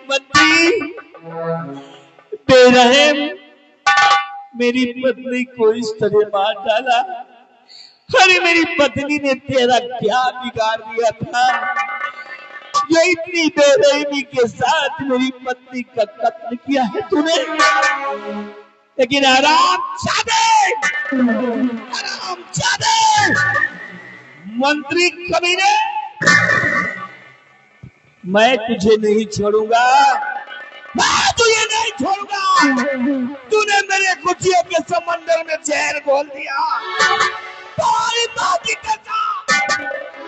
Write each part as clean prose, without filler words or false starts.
मंत्री बेरहम मेरी पत्नी को इस तरह मार डाला। अरे मेरी पत्नी ने तेरा क्या बिगाड़ दिया था जो इतनी बेरहमी के साथ मेरी पत्नी का कत्ल किया है तूने। लेकिन मंत्री कमीने, मैं तुझे नहीं छोड़ूंगा, मैं तुझे नहीं छोड़ूंगा। तूने मेरे खुशियों के समंदर में जहर घोल दिया। तुम्हारी माँ की कसम,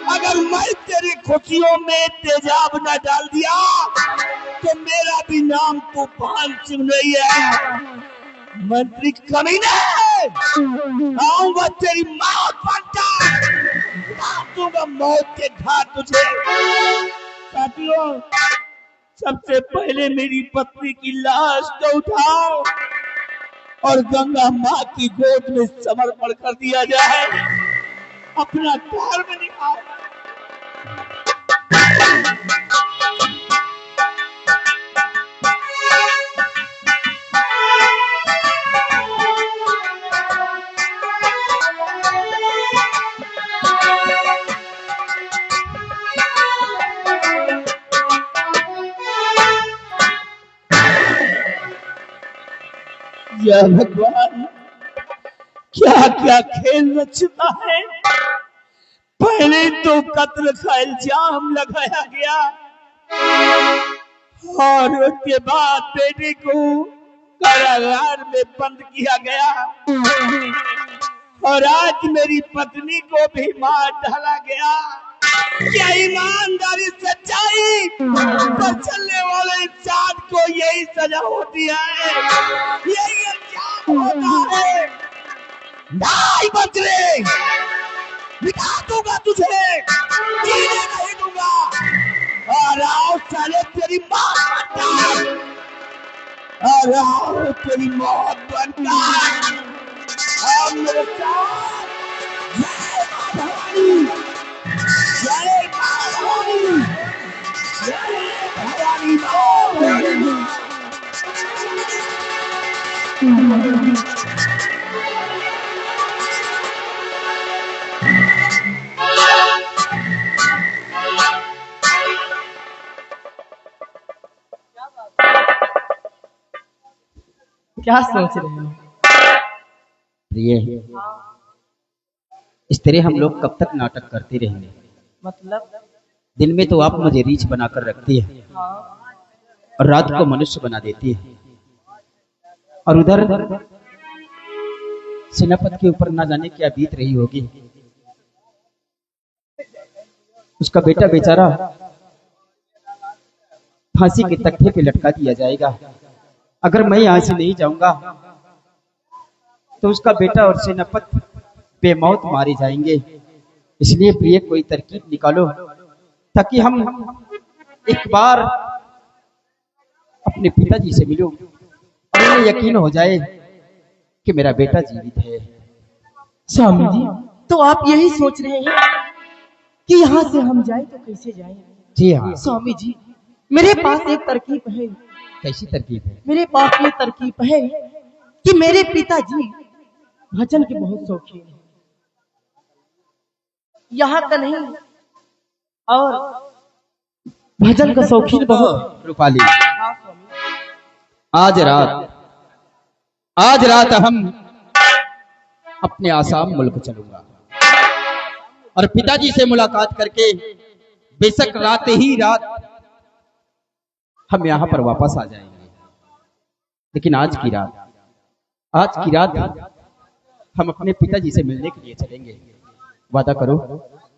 अगर मैं तेरी खुशियों में तेजाब न डाल दिया तो मेरा भी नाम तूफान सिंह नहीं है। मंत्री कमीने, आऊंगा तेरी मौत बनकर, दूंगा मौत के घाट तुझे। साथियों, सबसे पहले मेरी पत्नी की लाश को उठाओ और गंगा माँ की गोद में समर्पण कर दिया जाए। अपना धर्म निभाओ। या भगवान, क्या क्या खेल रचता है। पहले तो कत्ल का इल्जाम लगाया गया और उसके बाद बेटे को कारागार में बंद किया गया और आज मेरी पत्नी को भी मार डाला गया। क्या ईमानदारी सच्चाई पर चलने वाले इंसान को यही सजा होती है, यही अंजाम होता है। नहीं बचरे, मिटा दूंगा तुझे, जीने नहीं दूंगा। और आओ साले तेरी मौत बनकर, और आओ तेरी मौत बनकर। आओ मेरे साथ। जय मां भवानी, जय मां भवानी, जय भवानी मां। क्या सोच रहे हो? प्रिय, इस तरह हम लोग कब तक नाटक करते रहेंगे? मतलब दिन में तो आप मुझे रीछ बनाकर रखती है और रात को मनुष्य बना देती है, और उधर सेनापति के ऊपर ना जाने क्या बीत रही होगी। उसका बेटा बेचारा फांसी के तख्ते पे लटका दिया जाएगा। अगर मैं यहाँ से नहीं जाऊंगा तो उसका बेटा और सेनापति बेमौत मारे जाएंगे। इसलिए प्रिय, कोई तरकीब निकालो ताकि हम एक बार अपने पिताजी से मिलो और उन्हें यकीन हो जाए कि मेरा बेटा जीवित है। स्वामी जी, तो आप यही सोच रहे हैं कि यहाँ से हम जाए तो कैसे जाए? जी हाँ स्वामी जी, मेरे पास एक तरकीब है। कैसी तरकीब है? मेरे पास ये तरकीब है कि मेरे पिताजी भजन के बहुत शौकीन हैं, यहाँ का नहीं और भजन का शौकीन बहुत। रूपाली, आज रात हम अपने आसाम मुल्क चलूंगा और पिताजी से मुलाकात करके बेशक रात ही रात हम यहाँ पर वापस आ जाएंगे। लेकिन आज की रात हम अपने पिताजी से मिलने के लिए चलेंगे। वादा करो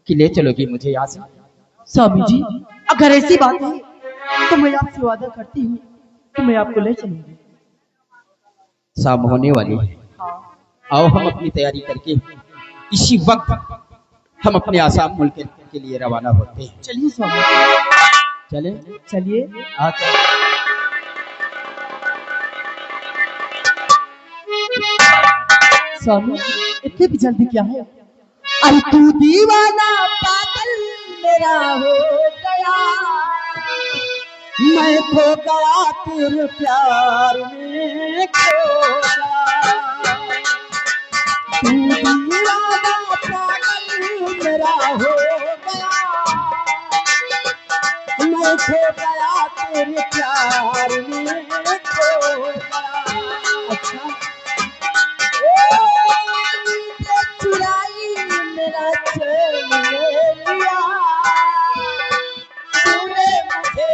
कि ले चलोगी मुझे यहाँ से? स्वामी जी, अगर ऐसी बात है तो मैं आपसे वादा करती हूँ कि मैं आपको ले चलूंगी। शाम होने वाली है, आओ हम अपनी तैयारी करके इसी वक्त हम अपने आसाम मुल्क के लिए रवाना होते हैं। चलिए स्वामी, चले चलिए। स्वामी, इतने भी जल्दी क्या है? अरे तू दीवाना पागल मेरा हो गया, मैं खो गया तेरे प्यार में खो गया, तू दीवाना पागल मेरा हो गया, मैं खो गया तेरे प्यार में खो गया। अच्छा चुराई मेरा चैन ले लिया, तूने मुझे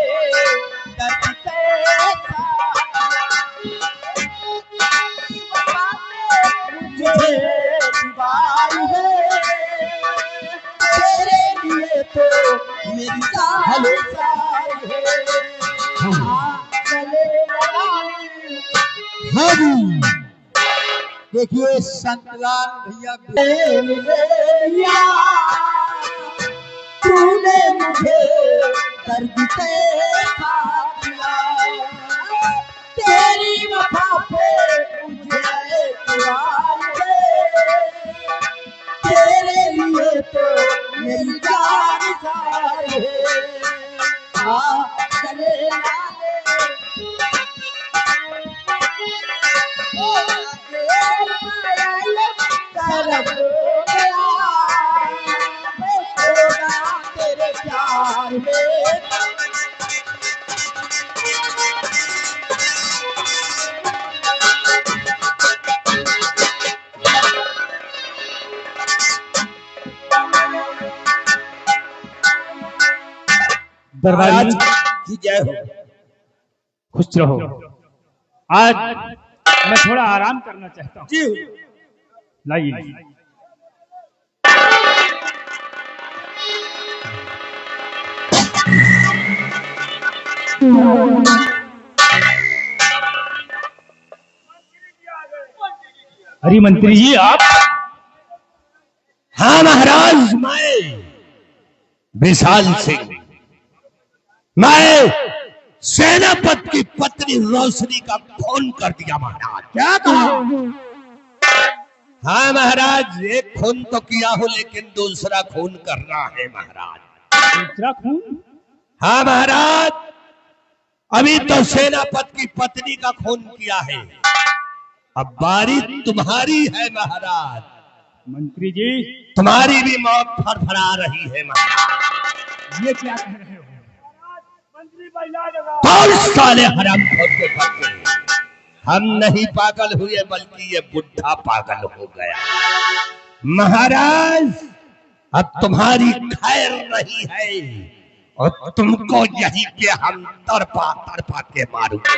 दर्द कैसा, मुझे दीवार है, तेरे लिए तो मेरी जान है। हाँ जी, देखिए संतलाल भैया तूने मुझे दर्द कैसा दिया, तेरी वफा पे मुझे एतबार है, तेरे लिए तो मेरी जान सार है। चले लाले तरफ हो गया, मैं खो गया तेरे प्यार में। दरबारी की जय हो। खुश रहो। आज मैं थोड़ा आराम करना चाहता हूँ। जी लाइए। अरे मंत्री जी आप? हाँ महाराज, मैं विशाल सिंह, मैं सेनापति की पत्नी रोशनी का खून कर दिया महाराज। क्या कहा? हाँ महाराज, एक खून तो किया हो लेकिन दूसरा खून करना है महाराज। दूसरा खून? हाँ महाराज, अभी तो सेनापति की पत्नी का खून किया है, अब बारी तुम्हारी है महाराज। मंत्री जी तुम्हारी भी मौत फड़फड़ा रही है महाराज। ये क्या कह रहे हो? कौन साले हरामखोर के बच्चे, हम नहीं पागल हुए बल्कि ये बुढ़ा पागल हो गया महाराज। अब तुम्हारी खैर नहीं है और तुमको यहीं पे हम तरपा तरपा के मारूंगा,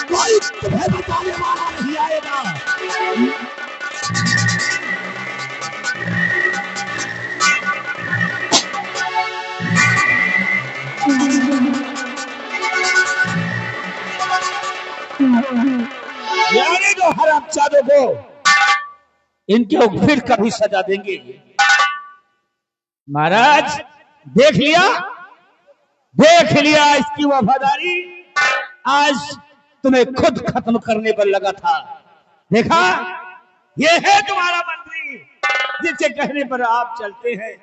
कोई तुम्हें बचाने वाला नहीं आएगा। यानी जो हरामजादों को इनके फिर कभी सजा देंगे। महाराज देख लिया इसकी वफादारी, आज तुम्हें खुद खत्म करने पर लगा था। देखा, ये है तुम्हारा मंत्री जिसके कहने पर आप चलते हैं।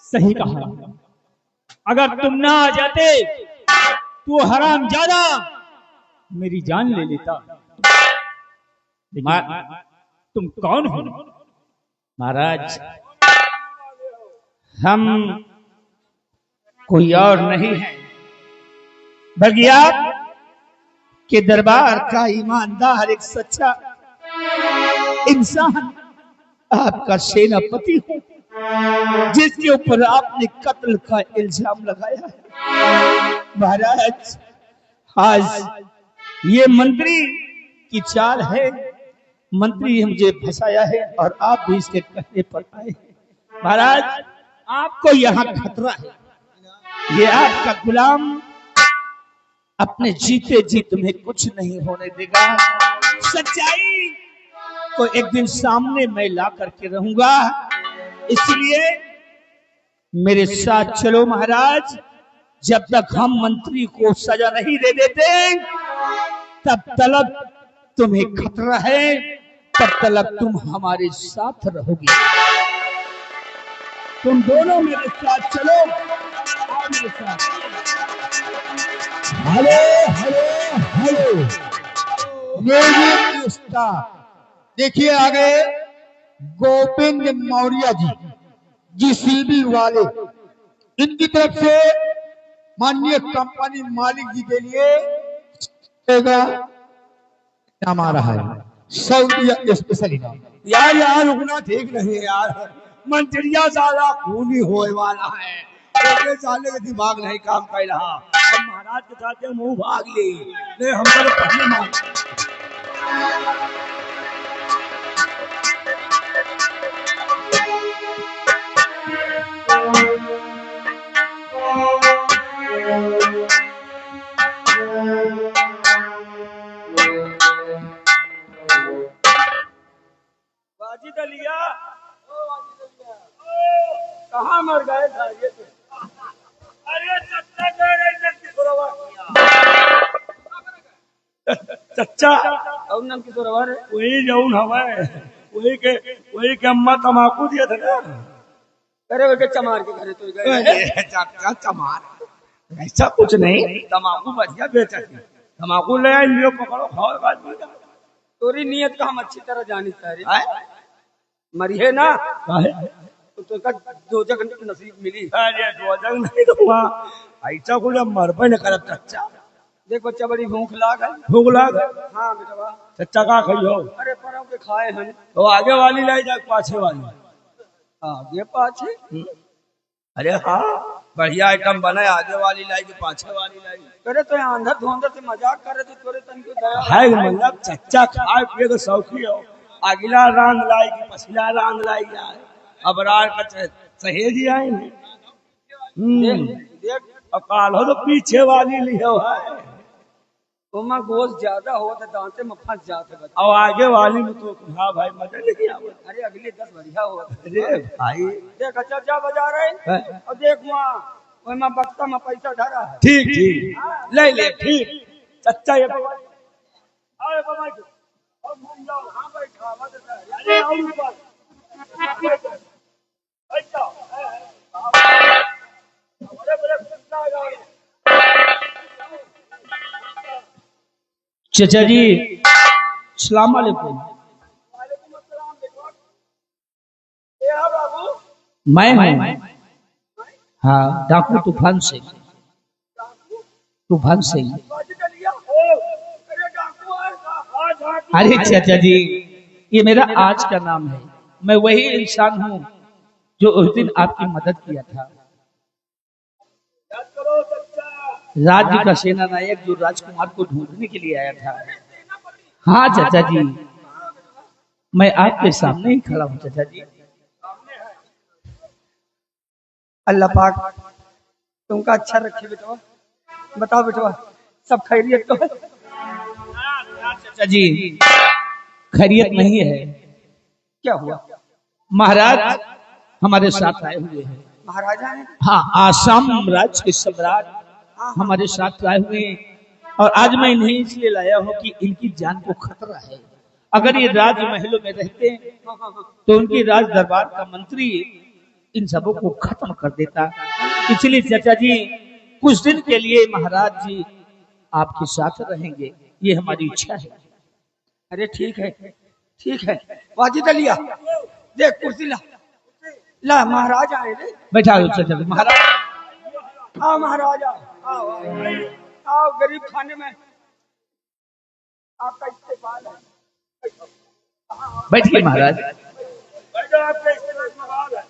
सही कहा। अगर तुम ना आ जाते तो हरामजादा मेरी जान ले लेता। तुम कौन हो? महाराज हम कोई और नहीं है बल्कि आप के दरबार का ईमानदार एक सच्चा इंसान, आपका सेनापति हूं जिसके ऊपर आपने कत्ल का इल्जाम लगाया है। महाराज आज ये मंत्री की चाल है, मंत्री मुझे फंसाया है और आप भी इसके कहने पर आए हैं। महाराज आपको यहाँ खतरा है, ये आपका गुलाम अपने जीते जी तुम्हें कुछ नहीं होने देगा। सच्चाई को एक दिन सामने मैं ला करके रहूंगा, इसलिए मेरे साथ चलो महाराज। जब तक हम मंत्री को सजा नहीं दे देते तब तक तुम्हें खतरा है, तब तक तुम हमारे साथ रहोगे। तुम दोनों मेरे साथ चलो। Hello hello hello music star. देखिए आगे गोविंद मौर्य जी जीसीबी वाले, इनकी तरफ से माननीय कंपनी मालिक जी के लिए नाम आ रहा है, सऊदी स्पेशल इनाम। यार यार रुकना ठीक नहीं यार, मंत्रिया साला खूनी होए वाला है, छोटे साले के दिमाग नहीं काम कर रहा। अब महाराज के साथ मुंह भाग ली, ले हम तो पहले मार। बाजी दलिया, कहाँ मर गए था ये तो? अरे चच्चा कह रहे की सुरवा चच्चा और नाम की सुरवा रे, वही जौन हवाए वही के अम्मा तमाकू दिया था ना। अरे वो के चमार के घरे तो गए चच्चा चमार, ऐसा कुछ नहीं, तमाकू बढ़िया बेचा थी, तमाकू ले आई लियो पकड़ो खाओ बात। तोरी नियत का हम अच्छी तरह जानी सारे मरिए ना तो का दो जगह नसीब मिली। अरे दो जगह नहीं तो वहाँ ऐसा कुछ मर पे न करब चच्चा। देख बच्चा बड़ी भूख लाग है। भूख लाग? हाँ बेटा। चच्चा का खाई हो? अरे परम के खाए हैं तो आगे वाली लाई जा पाछे वाली? आगे पाछे? अरे हाँ बढ़िया आइटम बने, आगे वाली लाई के पाछे वाली लाई। अरे तो अंदर धुंधर से मजाक कर रहे थे, तोरे तन को दया है मतलब चच्चा खाए पिए के शौकी हो। अगला रांध लाई की पछिला रांध लाई यार, अब रात का सहेजी आएंगे। देख अब काल हो तो पीछे वाली लियो है, तुम गोश्त ज्यादा हो तो दांते में फंस जाते। अब आगे वाली में तो हाँ भाई मजा नहीं आवे। अरे अगले 10 बढ़िया हो। अरे भाई देख अच्छा जा बजा रहे और देख वहाँ में बक्सा में पैसा धरा है। ठीक ठीक ले ले ठीक चच्चा ये चाचा जी सलाम वालेकुम। मैं हूँ हाँ डाकू तूफान से। अरे चाचा जी ये मेरा आज का नाम है, मैं वही इंसान हूँ जो उस दिन आपकी मदद किया था। राज्य का सेना नायक जो राजकुमार को ढूंढने के लिए आया था। हाँ चाचा जी मैं आपके सामने ही खड़ा हूँ चाचा जी। अल्लाह पाक तुमका अच्छा रखे बेटा। बताओ बेटा सब खैरियत तो है? चाचा जी खैरियत नहीं है। क्या हुआ? महाराज हमारे साथ आए हुए हैं। महाराजा है? हाँ आसाम राज्य के सम्राट हमारे साथ आए हुए हैं और आज मैं इन्हें इसलिए लाया हूँ कि इनकी जान को खतरा है। अगर ये राज महलों में रहते तो उनकी राज दरबार का मंत्री इन सबों को खत्म कर देता। इसलिए चाचा जी कुछ दिन के लिए महाराज जी आपके साथ रहेंगे, ये हमारी इच्छा है। अरे ठीक है वाजी दलिया देख कुर्सी ला ला महाराज आए रे। बैठा दो चाचा जी। महाराज आओ महाराज आओ गरीब खाने में आपका इस्तेमाल है। बैठिए महाराज। आपका इस्तेमाल है।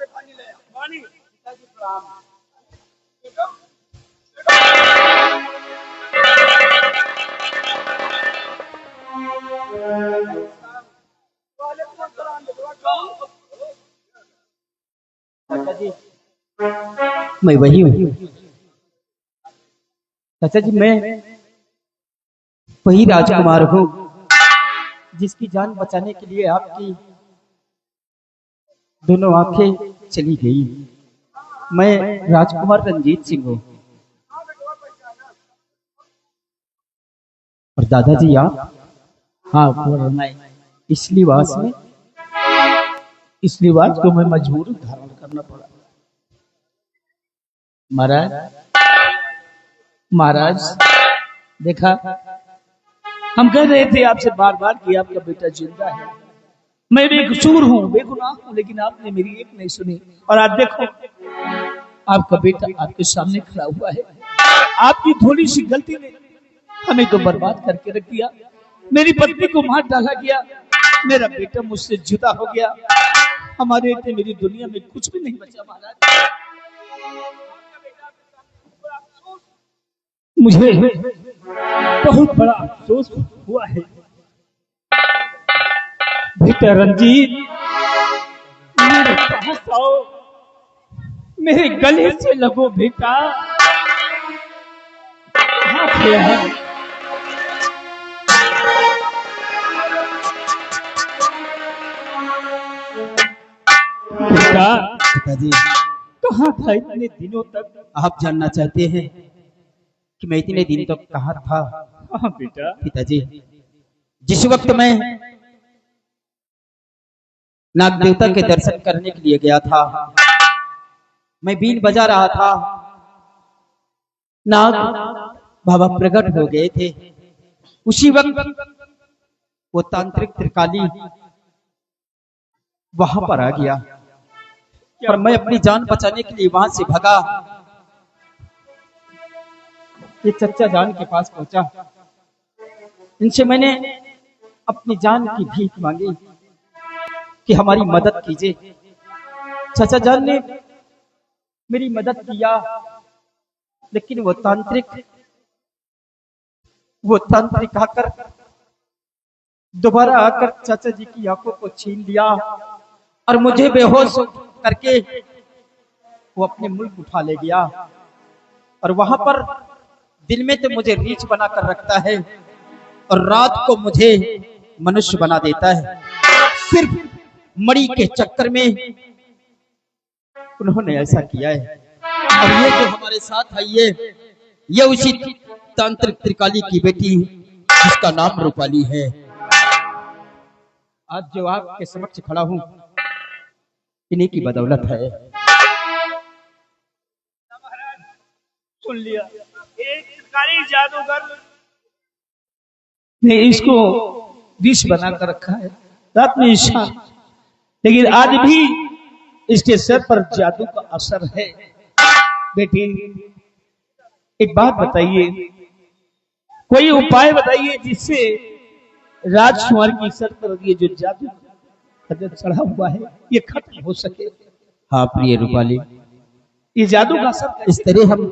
पानी ले पानी मैं वही हूँ चाचा जी, मैं वही राजकुमार हूँ जिसकी जान बचाने के लिए आपकी दोनों आंखें चली गई। मैं राजकुमार रंजीत सिंह हूँ। और दादाजी आप हाँ पुरनाई, इस लिबास में, इस लिबास को मैं मजबूर धारण करना पड़ा। महाराज, महाराज देखा, हम कह रहे थे आपसे बार बार कि आपका बेटा जिंदा है, मैं बेकसूर हूँ, बेगुनाह हूँ, लेकिन आपने मेरी एक नहीं सुनी। और आज देखो आपका बेटा आपके सामने खड़ा हुआ है। आपकी थोड़ी सी गलती ने हमें तो बर्बाद करके रख दिया। मेरी पत्नी को मार डाला गया, मेरा बेटा मुझसे जुदा हो गया, हमारे लिए मेरी दुनिया में कुछ भी नहीं बचा। महाराज मुझे बहुत बड़ा अफसोस हुआ है। बेटा रंजीत, मेरे पास आओ, मेरे गले से लगो बेटा। कहाँ पे है? बेटा पिताजी, कहाँ था इतने दिनों तक? आप जानना चाहते हैं कि मैं इतने दिन तक कहाँ था? हाँ बेटा। पिताजी, जिस वक्त मैं नाग देवता के दर्शन करने के लिए गया था, मैं बीन बजा रहा था, नाग बाबा प्रकट हो गए थे। उसी वक्त वो तांत्रिक त्रिकाली वहां पर आ गया और मैं अपनी जान बचाने के लिए वहां से भागा। ये चच्चा जान के पास पहुंचा, इनसे मैंने अपनी जान की भीख मांगी कि हमारी मदद कीजिए। चाचा जान ने मेरी मदद किया, लेकिन वो तांत्रिक आकर दोबारा आकर चाचा जी की आंखों को छीन लिया और मुझे बेहोश करके वो अपने मुल्क उठा ले गया। और वहां पर दिन में तो मुझे रीछ बना कर रखता है और रात को मुझे मनुष्य बना देता है। सिर्फ मणि के चक्कर में उन्होंने ऐसा किया है। और ये जो हमारे साथ आई है, ये उसी तांत्रिक त्रिकाली की बेटी जिसका नाम रूपाली है। आज जो आपके समक्ष खड़ा हूं, इन्हीं की बदौलत है। सुन लिया, एक त्रिकाली जादूगर ने इसको विष बना कर रखा है, रात में ईशान, लेकिन आज भी इसके सर पर जादू का असर है। बेटी एक बात बताइए, कोई उपाय बताइए जिससे राजकुमार की सर पर ये जो जादू चढ़ा हुआ है ये खत्म हो सके। हाँ प्रिय रूपाली, ये जादू का असर इस तरह हम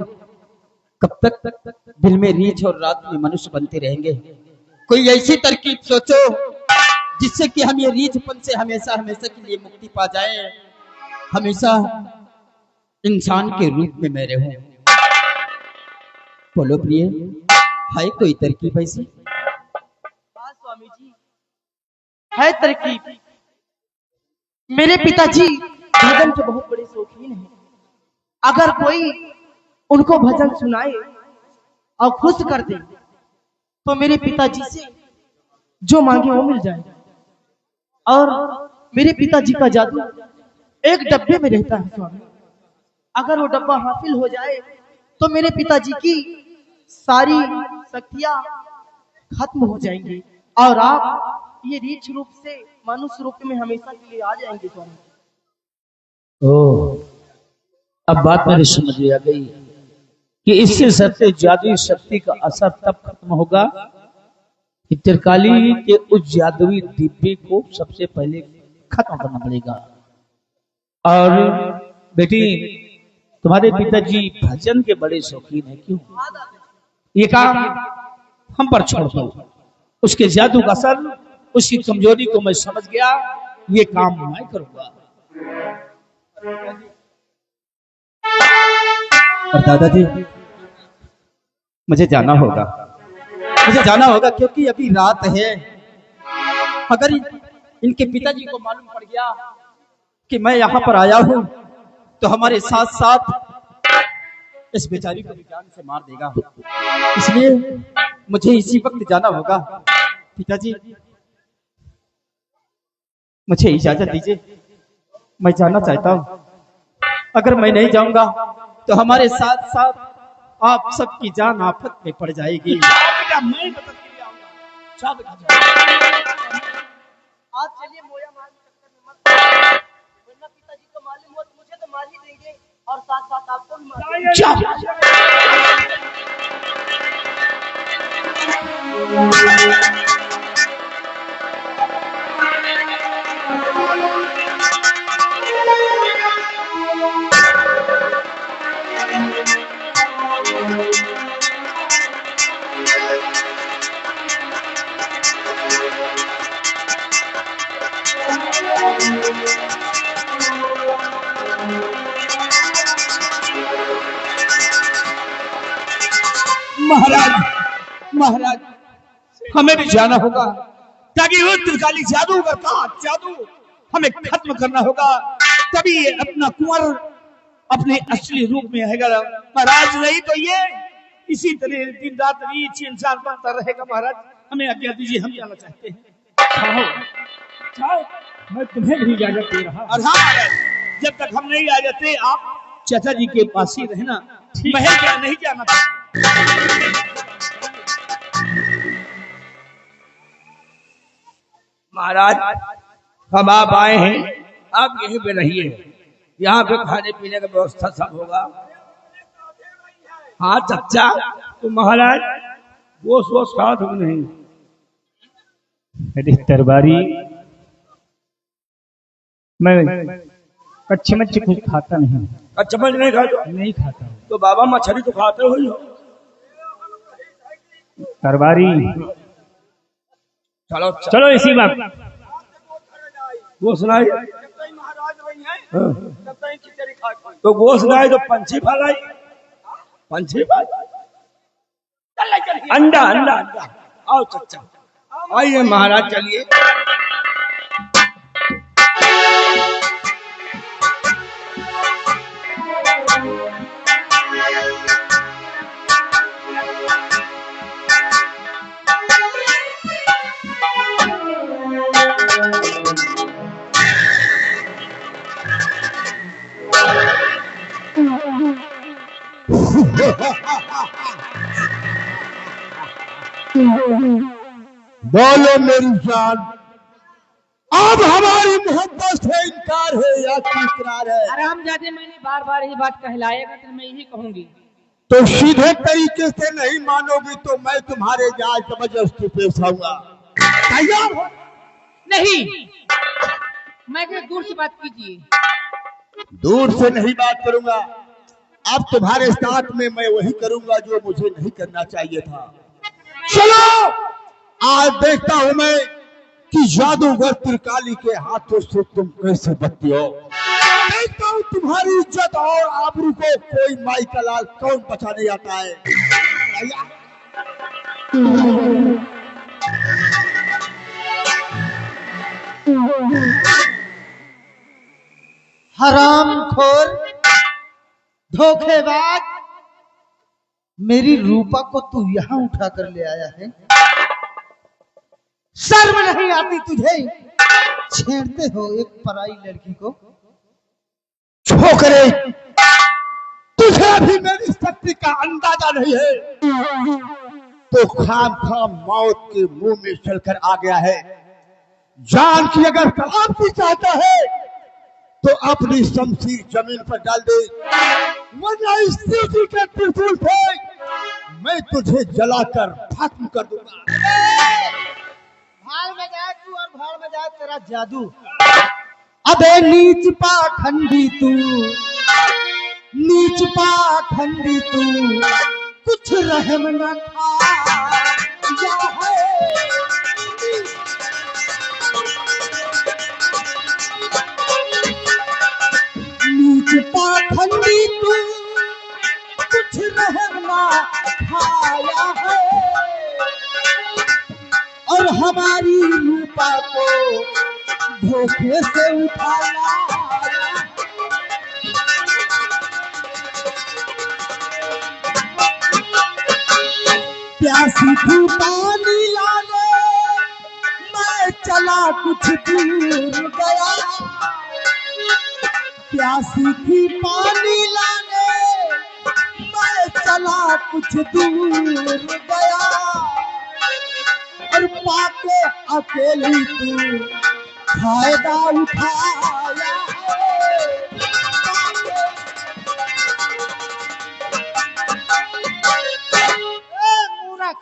कब तक दिल में रीछ और रात में मनुष्य बनते रहेंगे? कोई ऐसी तरकीब सोचो जिससे कि हम ये रीछपन से हमेशा हमेशा के लिए मुक्ति पा जाए, हमेशा इंसान के रूप में मैं रहूं। बोलो प्रिय, है कोई तरकीब ऐसी? हाँ स्वामी जी, है तरकीब। मेरे पिताजी भजन के बहुत बड़े शौकीन हैं। अगर कोई उनको भजन सुनाए और खुश कर दे तो मेरे पिताजी से जो मांगे वो मिल जाए। और मेरे पिताजी का जादू एक डब्बे में रहता है स्वामी। अगर वो डब्बा हासिल हो जाए तो मेरे पिताजी की सारी शक्तियां खत्म हो जाएंगी और आप ये रीछ रूप से मनुष्य रूप में हमेशा के लिए आ जाएंगे स्वामी। ओह, अब बात मेरी समझ में आ गई कि इससे सबसे जादुई शक्ति का असर तब खत्म होगा कि त्रिकाली के उस जादुई डिब्बे को सबसे पहले खत्म करना पड़ेगा। और बेटी, तुम्हारे पिताजी भजन के बड़े शौकीन है, क्यों? ये काम हम पर छोड़ दो। उसके जादू का असर, उसकी कमजोरी को मैं समझ गया, ये काम मैं करूंगा। और दादाजी, मुझे जाना होगा, क्योंकि अभी रात है। अगर इनके पिताजी को मालूम पड़ गया कि मैं यहाँ पर आया हूँ तो हमारे साथ साथ इस बेचारी को भी जान से मार देगा। इसलिए मुझे इसी वक्त जाना होगा। पिताजी, मुझे इजाजत दीजिए, मैं जाना चाहता हूँ। अगर मैं नहीं जाऊंगा तो हमारे साथ साथ आप सबकी जान आफत में पड़ जाएगी। बेटा मैं मदद के लिए आऊंगा। जा बेटा जा। आज चलिए मोया मार के चक्कर में मत पड़ो, वरना पिताजी को मालूम हो तो मुझे तो मार ही देंगे और साथ साथ आपको भी मार देंगे। जा। महाराज महाराज हमें भी जाना होगा, ताकि वो त्रिकाली जादूगर का जादू हमें खत्म करना होगा, तभी ये अपना कुंवर अपने असली रूप में आएगा। महाराज नहीं तो ये इसी तरह दिन रात नीच इंसान बनता रहेगा। महाराज हमें आज्ञा दीजिए, हम जाना चाहते हैं। जाओ, मैं तुम्हें भी इजाजत दे रहा। और हाँ महाराज, जब तक हम नहीं आ जाते आप चाचा जी के पास ही रहना, महल क्या नहीं जाना था। महाराज हम आप आए हैं, आप यहीं पे रहिए, यहाँ पे खाने पीने का व्यवस्था सब होगा। हाँ चच्चा, तो महाराज गोश्त वोश खा तुम नहीं? अरे दरबारी, मैं कच्ची मच्छी कुछ खाता नहीं। अच्छा मछ नहीं खाते? नहीं खाता। तो बाबा मछली तो खाते हो ही हो। दरबारी चलो चलो इसी बात। गोश्त नहीं तो गोश्त नहीं तो पंछी फलाई, पंछी अंडा अंडा अंडा। आओ चच्चा, आइए महाराज, चलिए। बोलो मेरी जान, अब हमारी मोहब्बत से इनकार है या इकरार है? हरामजादे, मैंने बार बार ये बात कहलाएगा तो मैं यही कहूंगी। तो सीधे तरीके से नहीं मानोगी तो मैं तुम्हारे जाल जबरदस्ती पेश आऊंगा। तैयार हो? नहीं, मैं कह दूर से बात कीजिए। दूर से नहीं बात करूंगा, अब तुम्हारे साथ में मैं वही करूंगा जो मुझे नहीं करना चाहिए था। चलो आज देखता हूं मैं कि जादूगर त्रिकाली के हाथों से तुम कैसे बचती हो। देखता हूं तुम्हारी इज्जत और आबरू को कोई माई का लाल कौन बचाने आता है। हरामखोर, धोखेबाज, मेरी रूपा को तू यहाँ उठा कर ले आया है। शर्म नहीं आती तुझे? छेड़ते हो एक पराई लड़की को। छोकरे, तुझे अभी मेरी शक्ति का अंदाजा नहीं है, तो खाम खाम मौत के मुंह में चलकर आ गया है। जान की अगर सलामती चाहता है तो अपनी शमशीर जमीन पर डाल दे, वरना इस शिवजी के त्रिशूल से मैं तुझे जलाकर खत्म कर दूंगा। भाड़ में जाए तू और भाड़ में जाए तेरा जादू। अबे नीच पाखंडी तू, नीच पाखंडी तू, कुछ रहम न खाया है। नीच पाखंडी तू, कुछ रहम न खाया है, और हमारी रूपा को धोखे से उठाया। प्यासी थी पानी लाने मैं चला कुछ दूर गया, प्यासी थी पानी लाने, मैं चला कुछ दूर गया, और पाके अकेली तू फायदा उठाया मूर्ख,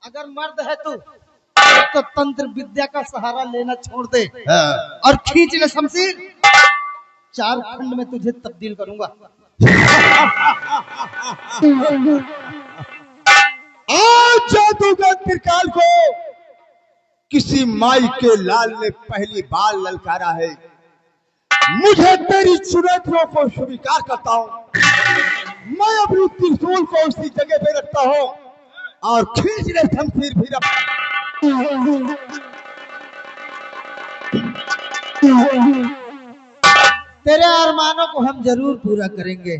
अगर मर्द है तू तो तंत्र विद्या का सहारा लेना छोड़ दे और खींच ले शमशीर, 4 खंड में तुझे तब्दील करूंगा। आज जादूगर त्रिकाल को किसी माई के लाल ने पहली बार ललकारा है। मुझे तेरी चुनौतियों को स्वीकार करता हूँ। मैं अपनी त्रिशूल को उसी जगह पे रखता हूँ और खींच ले शमशीर भी रख। तेरे अरमानों को हम जरूर पूरा करेंगे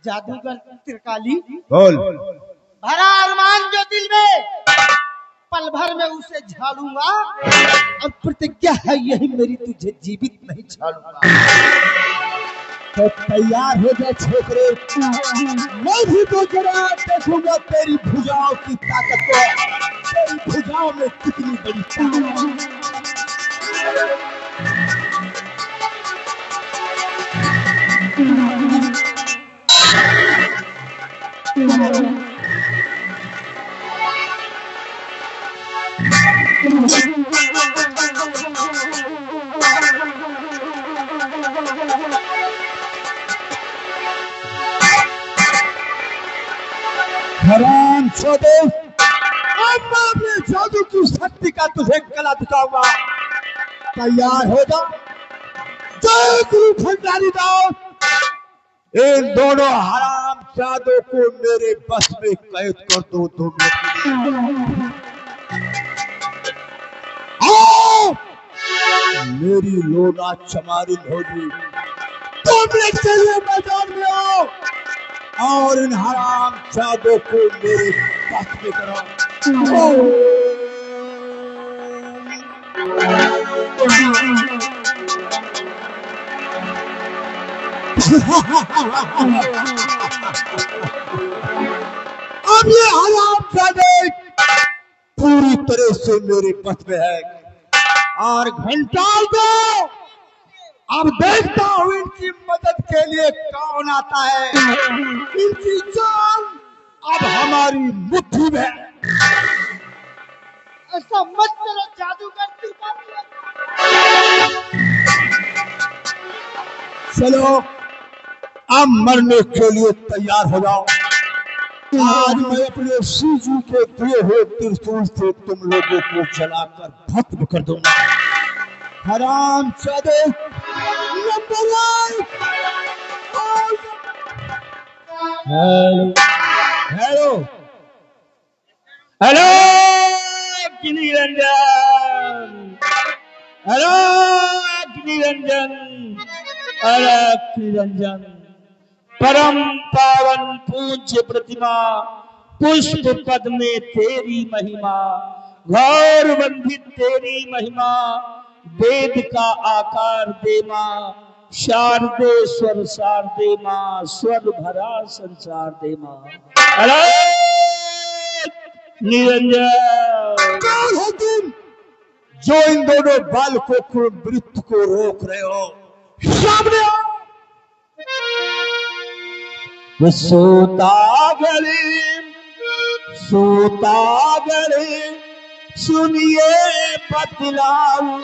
जादूगर त्रिकाली। बोल। भरा अरमान जो दिल में, पल भर में उसे झाड़ूंगा, और प्रतिज्ञा है यही मेरी, तुझे जीवित नहीं छोड़ूंगा। तो तैयार हो जा छोकरे, मैं भी तो जरा देखूंगा तेरी भुजाओं की ताकत को, तेरी भुजाओं में कितनी बड़ी ताकत। हराम छोड़ो, अब मैं अपने जादू की शक्ति का तुझे कला दिखाऊंगा। तैयार हो जा। जय गुरु खंडारी दास, इन दोनों हराम जादू को मेरे बस में कैद कर दो 2 मिनट। आओ, मेरी लोना चमारिन होगी, 2 मिनट के लिए मैदान में आओ और इन हराम जादू को मेरे साथ में कराओ। अब ये हराम जादू पूरी तरह से मेरे बस में है, और घंटाल दो, अब देखता हूँ इनकी मदद के लिए कौन आता है। इनकी जान अब हमारी मुट्ठी में। ऐसा मत करो जादूगर त्रिकाली। चलो अब मरने के लिए तैयार हो जाओ। आज मैं अपने शिवजी के दिए हुए त्रिशूल से तुम लोगों को जलाकर भस्म कर दूंगा। हराम जादे, hello hello hello Niranjan, hello Niranjan, अरे निरंजन, परम पावन पूज्य प्रतिमा, पुष्प पद में तेरी महिमा, गौर वंदित तेरी महिमा, वेद का आकार दे माँ, शारदे स्वर शारदे माँ, स्वर भरा संसार दे माँ। अरे निरंजन, कौन हो तुम जो इन दोनों बालकों को मृत्यु को रोक रहे हो? सामने आओ। वो सोता गले सुनिए बतलाऊं,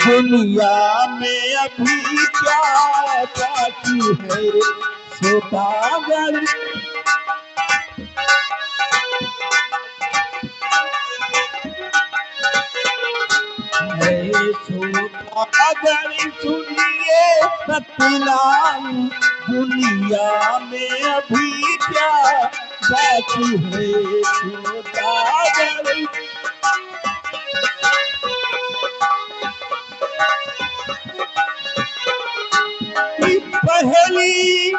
दुनिया में अभी क्या बाकी है। सोता गले सुनिए बतलाऊं, दुनिया में अभी क्या बाकी है। सोता गले पहली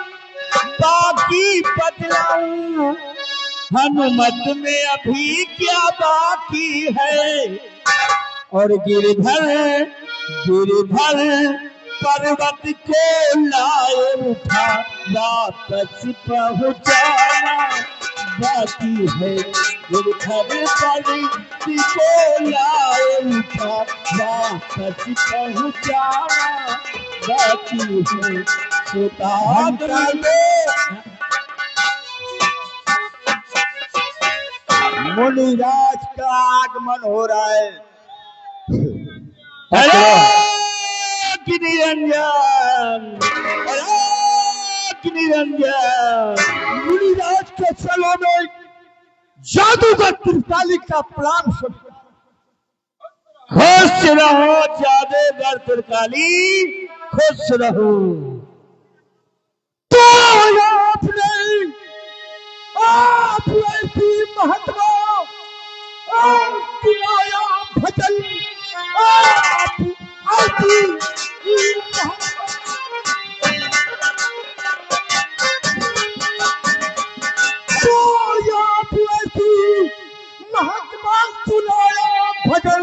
बाकी बतलाऊं, हनुमत में अभी क्या बाकी है। और गिरधर पर्वत को लाए उठा वापस पहुंचाना बाकी है। गिरधर पर्वत को लाए उठा वापस पहुंचाना बाकी है। सुदागर में मुनिराज का आगमन हो रहा है। निरंजन मुनिराज के चलो में जादूगर त्रिकाली का प्लान सुन। खुश रहो जादूगर त्रिकाली, खुश रहो। तो आपने महात्मा भजन महात्मा सुनाया भजन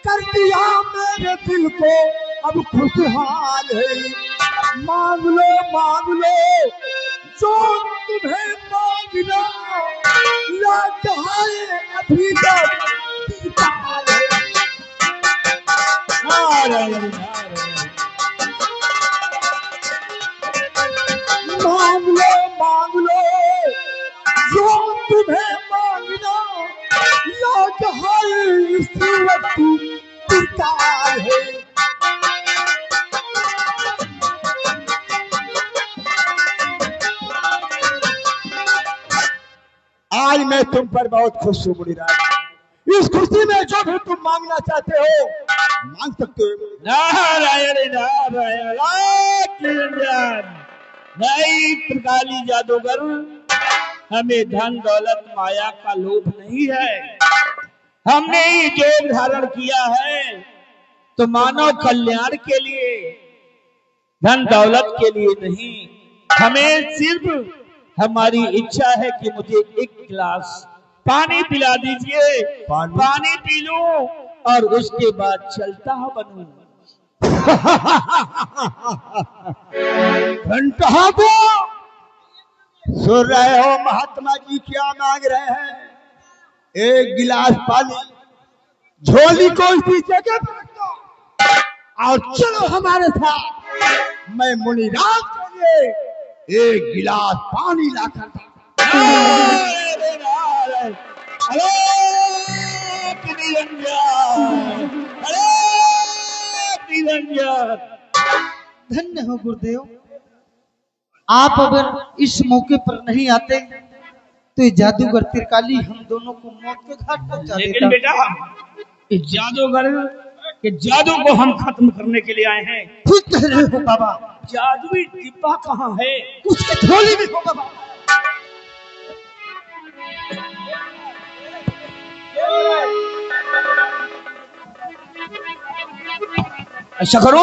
कर दिया मेरे दिल को अब खुशहाल है। मांग लो जो तुम्हें मांगना याद है अभी तक मांग लो जो तुम्हें मांगना याद है इसी वक्त पुकार है। आज मैं तुम पर बहुत खुश हूँ मुनिराज। इस खुशी में जो भी तुम मांगना चाहते हो मांग सकते हो। नारायण नारायण नहीं त्रिकाली जादूगर, हमें धन दौलत माया का लोभ नहीं है। हमने ये योग धारण किया है तो मानव कल्याण के लिए, धन दौलत के लिए नहीं। हमें सिर्फ हमारी इच्छा है कि मुझे एक गिलास पानी पिला दीजिए, पानी पी लूं और उसके बाद चलता बनूं। घंटा को सुन रहे हो महात्मा जी क्या मांग रहे हैं? एक गिलास पानी, झोली को इसी जगह पर रख दो और चलो हमारे साथ। मैं मुनिराज के लिए एक गिलास पानी लाकर धन्य हो गुरुदेव। आप अगर इस मौके पर नहीं आते तो ये जादूगर त्रिकाली हम दोनों को मौत के घाट पहुंचा देता। लेकिन बेटा इस जादूगर के जादू को हम खत्म करने के लिए आए हैं। ठीक कह रहे हो बाबा। जादुई डिब्बा कहाँ है? उसके झोली में हो बाबा। ऐसा करो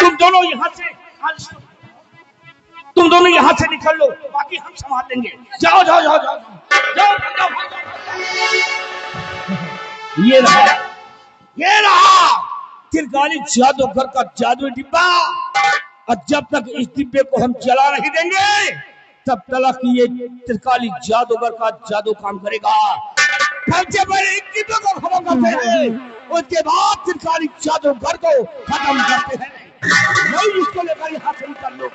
तुम दोनों यहाँ से निकल लो, बाकी हम संभाल लेंगे। जाओ जाओ जाओ जाओ जाओ, जाओ, ये रहा त्रिकाली जादूगर का जादुई डिब्बा। और जब तक इस डिब्बे को हम जला नहीं देंगे तब तक ये त्रिकाली जादूगर का जादू काम करेगा। सबसे पहले इस डिब्बे को खत्म करते हैं, उसके बाद त्रिकाली जादूगर को खत्म करते हैं। नहीं इसको लेकर यहाँ से निकल लो।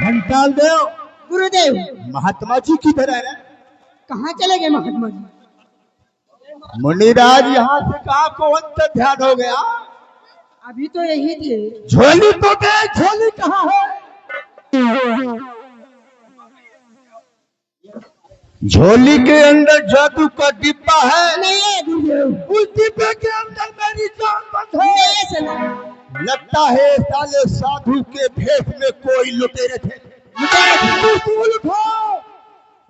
घंटाल देव, गुरुदेव महात्मा जी किधर है? कहाँ चले गए महात्मा जी? मुनिराज यहाँ से कहा कौन सा ध्यान हो गया? अभी तो यही थे। झोली तो दे, झोली कहाँ है? झोली के अंदर जादू का डिब्बा है। नहीं है गुरुदेव। उस डिब्बे के अंदर मेरी जान बंद है। लगता है साले साधु के भेष में कोई लुटेरे थे। उठाओ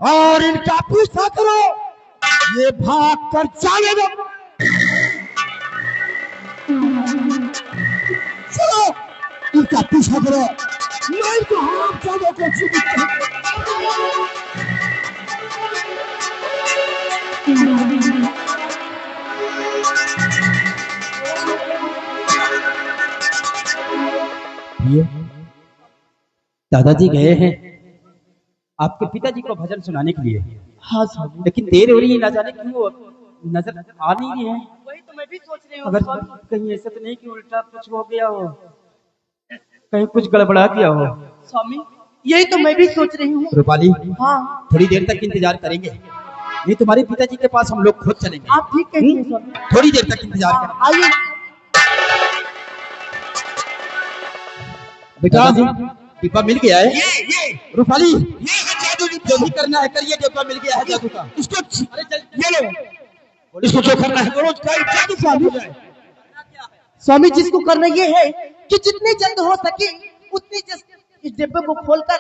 और इनका पीछा करो, ये भाग कर चले दो। चलो उसका पीछा करो, नहीं तो हम सबों को जीवित करेंगे। ये दादाजी गए हैं आपके पिताजी को भजन सुनाने के लिए। हाँ स्वामी, लेकिन देर हो रही है, ना जाने क्यों नजर आ नहीं रही है। वही तो मैं भी सोच रही हूँ अगर स्वामी। कहीं ऐसा तो नहीं कि उल्टा कुछ हो गया हो, कहीं कुछ गड़बड़ा गया हो। स्वामी यही तो मैं भी सोच रही हूँ। रूपाली, हाँ थोड़ी देर तक इंतजार करेंगे, नहीं तुम्हारे पिताजी के पास हम लोग खुद चलेंगे। आप ठीक कहती हैं स्वामी। थोड़ी देर तक इंतजार हाँ, करेंगे। आइए। बेटा डिब्बा मिल गया है। ये रूपाली, ये है जादू की जो भी करना है करिए, डिब्बा मिल गया है जादू का। इसको ये लो, इसको जो करना है करो, जादू काम हो जाए। स्वामी जिसको करना ये है कि जितनी जल्द हो सके उतनी जल्द इस डिब्बे को खोलकर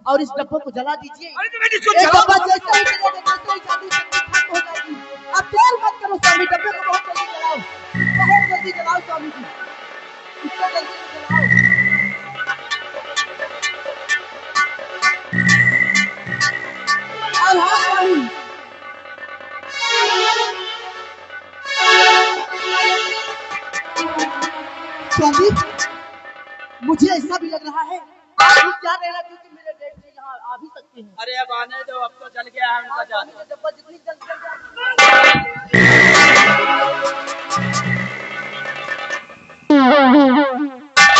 और इस डब्बे को जला दीजिए। अरे तो मैं इसको एक जला डब्बा जैसे ही जलेगा वैसे ही जादू शक्ति खत्म हो जाएगी। अब देर मत करो स्वामी, डब्बे को बहुत जल्दी जलाओ, बहुत जल्दी जलाओ स्वामी जी, इतना जल्दी से जलाओ। और हाँ स्वामी, स्वामी मुझे ऐसा भी लग रहा है आप भी क्या रहना, क्योंकि मेरे डेट से यहाँ आ भी सकते हैं। अरे अब आने दो, अब तो जल गया है उनका जादू। ये डब्बा जितनी जल्द जल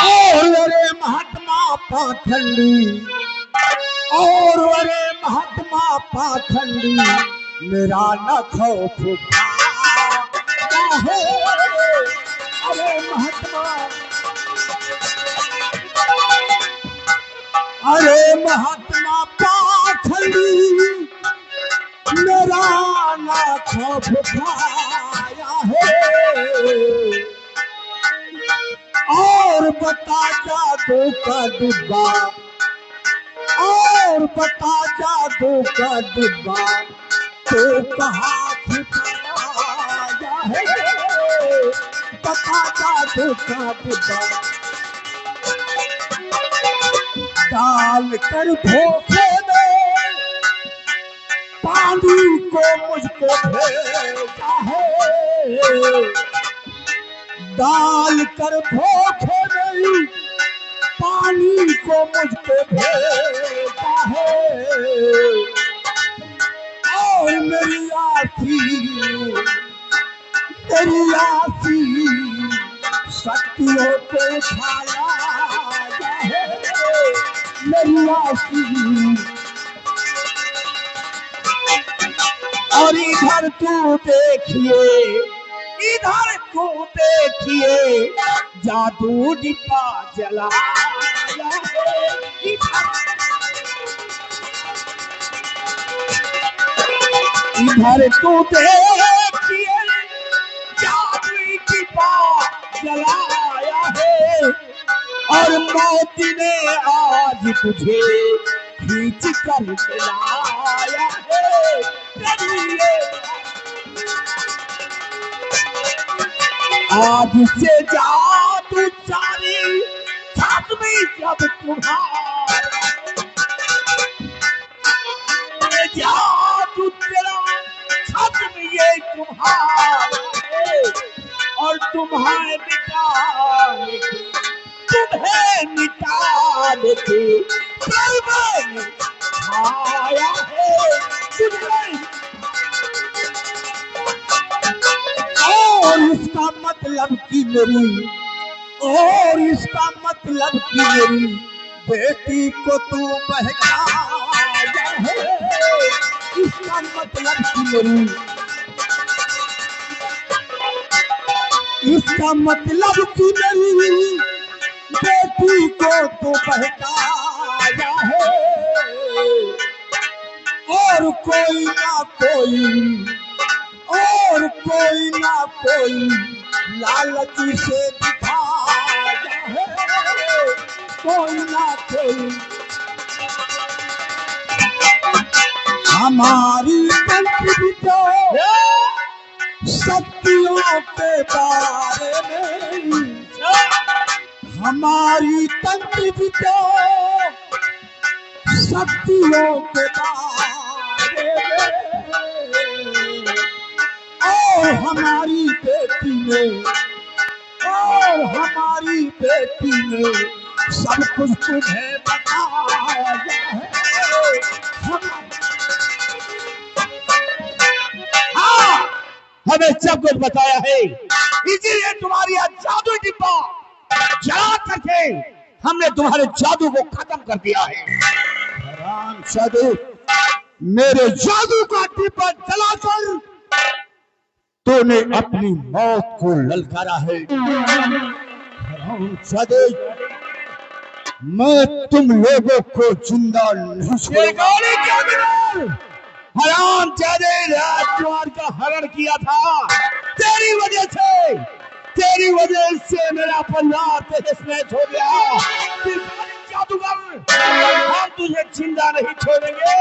और अरे महात्मा पाखंडी, और अरे महात्मा पाखंडी, मेरा न खौफ है। अरे महात्मा, अरे महात्मा पाखंडी, मेरा न खौफ खाया है। और बता जादू का डिब्बा, और बता जादू का डिब्बा तो कहाँ छिपाया है। बता जादू का डिब्बा डाल कर धोखे में पानी को मुझको भेजा है। डाल कर धोखे में पानी को मुझको भेजा है। और मेरी आसी शक्तियों पे छाया है। मेरी आसी, और इधर तू देखिए, इधर तू देखिए, जादू डिब्बा जलाया है। इधर तू देखिए, जादू डिब्बा जलाया है। और मौत ने आज तुझे खींच कर लाया है। चलिए आज से जादू सारी खत्म जब तुम्हारा, जादू तेरा खत्म ये तुम्हारा, और तुम्हारे मिटाने के, तुम्हें मिटाने के मैंने आया है तुम्हें। और इसका मतलब कि मेरी, और इसका मतलब कि मेरी बेटी को तू बहकाया है। इसका मतलब कि मेरी, इसका मतलब कि मेरी बेटी को तू बहकाया है। और कोई ना कोई, और कोई ना कोई लालची से दिखाया है। कोई ना कोई हमारी कंट्री तो शक्तियों के बारे में, हमारी तंत्र तो शक्तियों के बारे में, और हमारी बेटी ने सब कुछ तुम्हें बताया है। हाँ, हमें सब कुछ बताया है, इसीलिए तुम्हारी जादू डिब्बा जला करके हमने तुम्हारे जादू को खत्म कर दिया है। हराम जादू, मेरे जादू का डिब्बा जलाकर तूने अपनी मौत को ललकारा है। हराम जादू, मैं तुम लोगों को जिंदा नहीं छोड़ूंगा। हराम जादे, राजकुमार का हरण किया था तेरी वजह से मेरा परिवार तेजस्वी हो गया। जादूगर, हम तुझे जिंदा नहीं छोड़ेंगे।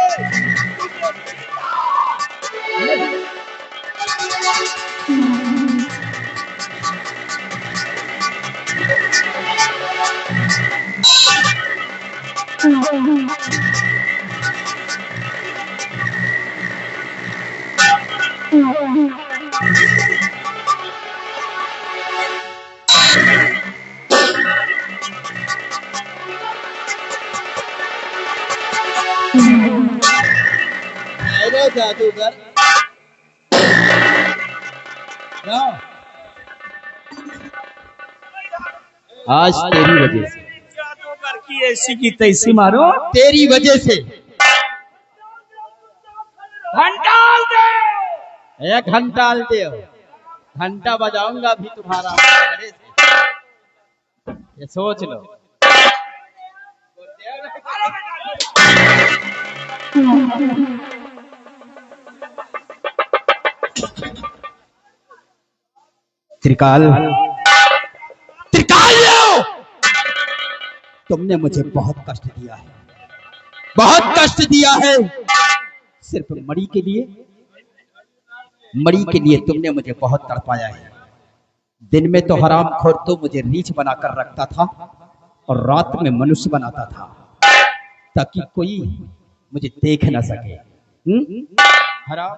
अरे जादूगर, आज तेरी वजह से, जादूगर की ऐसी की तैसी मारो, तेरी वजह से घंटाल दे। एक घंटा दे, घंटा बजाऊंगा भी तुम्हारा घरे से। ये सोच लो। त्रिकाल, तुमने मुझे बहुत कष्ट दिया है, बहुत कष्ट दिया है। सिर्फ मणि के लिए तुमने मुझे बहुत तड़पाया है। दिन में तो हरामखोर तो मुझे रीछ बनाकर रखता था और रात में मनुष्य बनाता था, ताकि कोई मुझे देख ना सके। हराम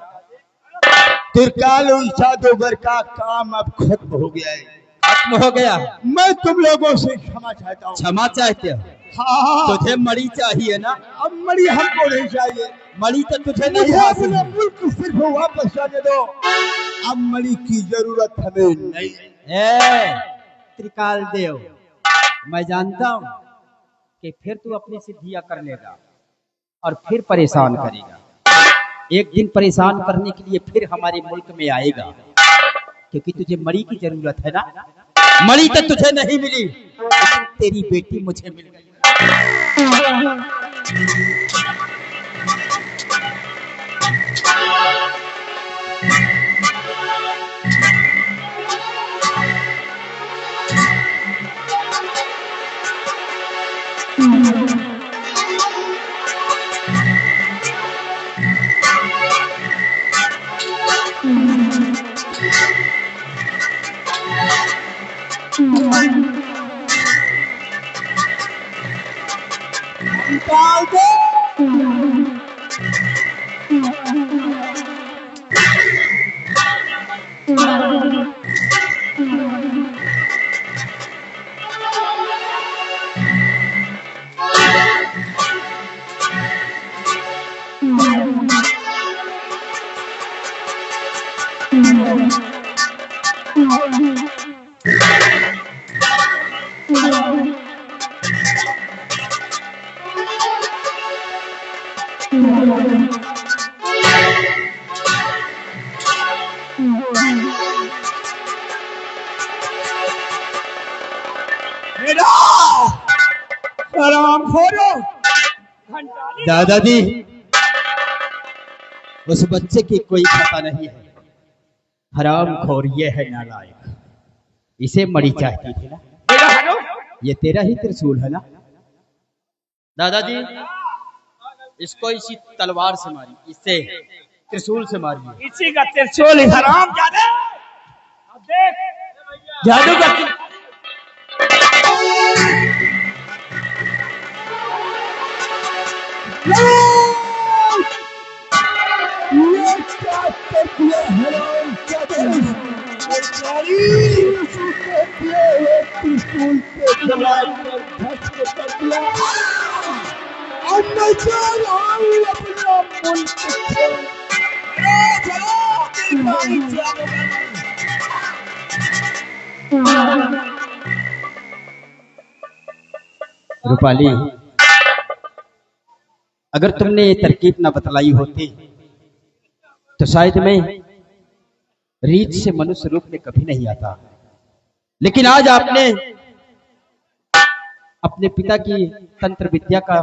त्रिकाल, उस जादूगर का काम अब खत्म हो गया है। खत्म हो गया। मैं तुम लोगों से क्षमा चाहता हूँ। क्षमा चाहते हो? हाँ, तुझे मणि चाहिए ना? अब मणि हमको नहीं चाहिए। मणि तो तुझे नहीं मुझे हासिल अपना है। मुल्क सिर्फ वापस जाने दो। अब मणि की जरूरत हमें नहीं। त्रिकाल देव, मैं जानता हूँ कि फिर तू अपनी सिद्धियां कर लेगा और फिर परेशान करेगा। एक दिन परेशान करने के लिए फिर हमारे मुल्क में आएगा, क्योंकि तुझे मणि की जरूरत है ना। मणि तो तुझे नहीं मिली, लेकिन तेरी बेटी मुझे मिल गई। निकाल दो। दादाजी, उस बच्चे की कोई खता नहीं है। हरामखोर ये है नालायक, इसे मणि चाहती थी ना। ये तेरा ही त्रिशूल है ना? दादाजी, इसको इसी तलवार से मारी, इससे त्रिशूल से मारिए। इसी का त्रिशूल हराम जादे। अब देख जादू का रूपाली, अगर तुमने ये तरकीब ना बतलाई होती तो शायद मैं रीत से मनुष्य रूप में कभी नहीं आता। लेकिन आज आपने अपने पिता की तंत्र विद्या का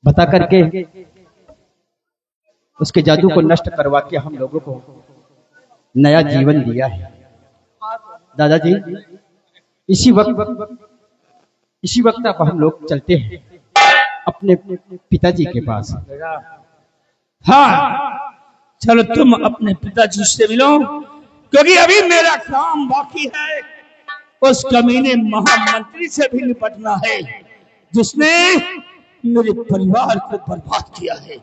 बता करके उसके जादू को नष्ट करवा के हम लोगों को नया जीवन दिया है। दादाजी, इसी वक्त अब हम लोग चलते हैं अपने पिताजी के पास। हाँ, चलो तुम अपने पिताजी से मिलो, क्योंकि अभी मेरा काम बाकी है। उस कमीने महामंत्री से भी निपटना है जिसने मेरे परिवार को बर्बाद किया है।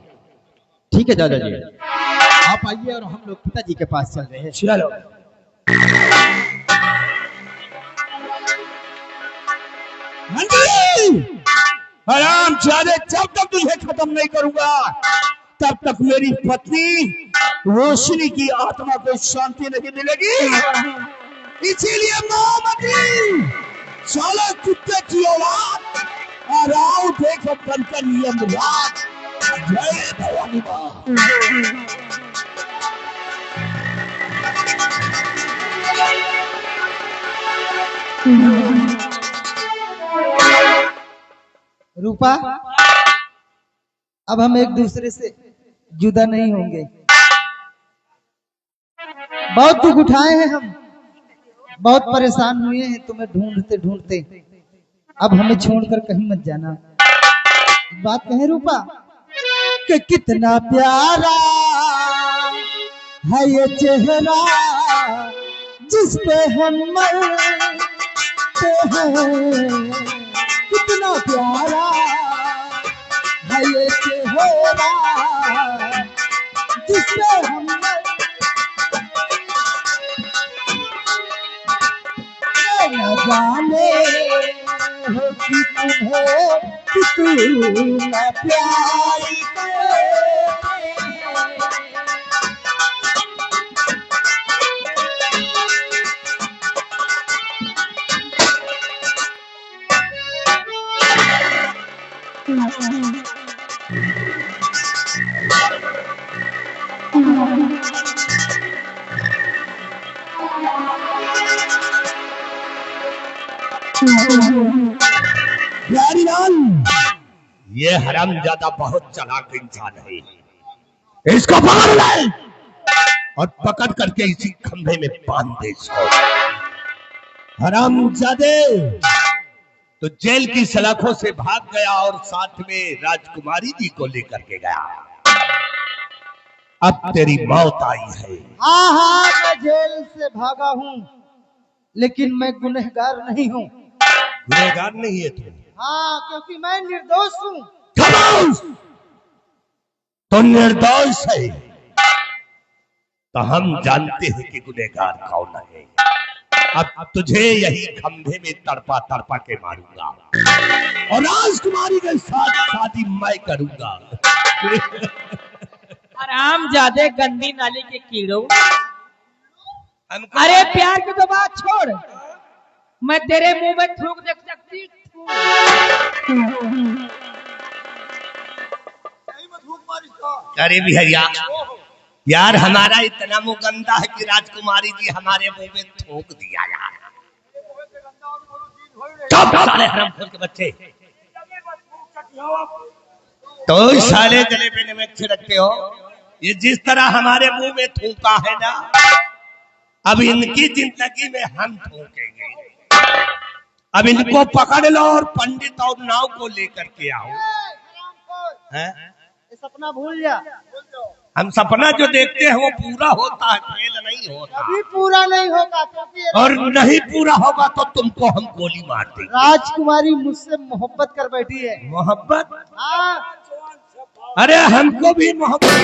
ठीक है दादाजी, आप आइए और हम लोग पिताजी के पास चल रहे हैं। चलो। हराम जादे, जब तक तुझे खत्म नहीं करूंगा तब तक मेरी पत्नी रोशनी की आत्मा को शांति नहीं मिलेगी। इसीलिए महामंत्री, साला कुत्ते की औलाद, और आओ देखो बनकर यमराज। जय भवानी मां। रूपा, अब हम एक दूसरे से जुदा नहीं होंगे। बहुत दुख उठाए हैं हम, बहुत परेशान हुए हैं तुम्हें ढूंढते ढूंढते। अब हमें छोड़कर कहीं मत जाना। बात कहें रूपा कि कितना प्यारा है ये चेहरा जिस पे हम मरते हैं। कितना प्यारा है ये चेहरा जिस पे हम न जाने हो कि तुम्हें कितना प्यार प्यारी लाल, ये हरामजादा बहुत चालाक इंसान है। इसको पकड़ ले और पकड़ करके इसी खंभे में बांध दे इसको। हरामजादे तो जेल की सलाखों से भाग गया और साथ में राजकुमारी जी को लेकर के गया। अब तेरी मौत आई है। हाँ हाँ, मैं जेल से भागा हूँ, लेकिन मैं गुनहगार नहीं हूँ। गुनहगार नहीं है तू? हाँ, क्योंकि मैं निर्दोष हूँ। खामोश! तो निर्दोष है तो हम जानते हैं कि गुनहगार कौन है। अब तुझे यही खंभे में तड़पा तड़पा के मारूंगा और राजकुमारी के साथ शादी मैं करूंगा। आराम ज्यादा गंदी नाली के कीड़ों। अरे प्यार की तो बात छोड़, मैं तेरे मुंह में थूक देख सकती हूँ। अरे भैया, यार हमारा इतना मुंह गंदा है कि राजकुमारी जी हमारे मुंह में थूक दिया यार। चुप साले हरामखोर के बच्चे। तो साले गले पे नमक छिड़कते हो। ये जिस तरह हमारे मुंह में थूका है ना, अब इनकी जिंदगी में हम थूकेंगे। अब इनको पकड़ लो और पंडित और नाव को लेकर के आओ। सपना भूल जा। हम सपना जो देखते हैं वो पूरा होता है, खेल नहीं होता। अभी पूरा नहीं होगा क्योंकि ये और नहीं पूरा होगा तो तुमको हम गोली मार देंगे। राजकुमारी मुझसे मोहब्बत कर बैठी है। मोहब्बत? हाँ, अरे हमको भी मोहब्बत।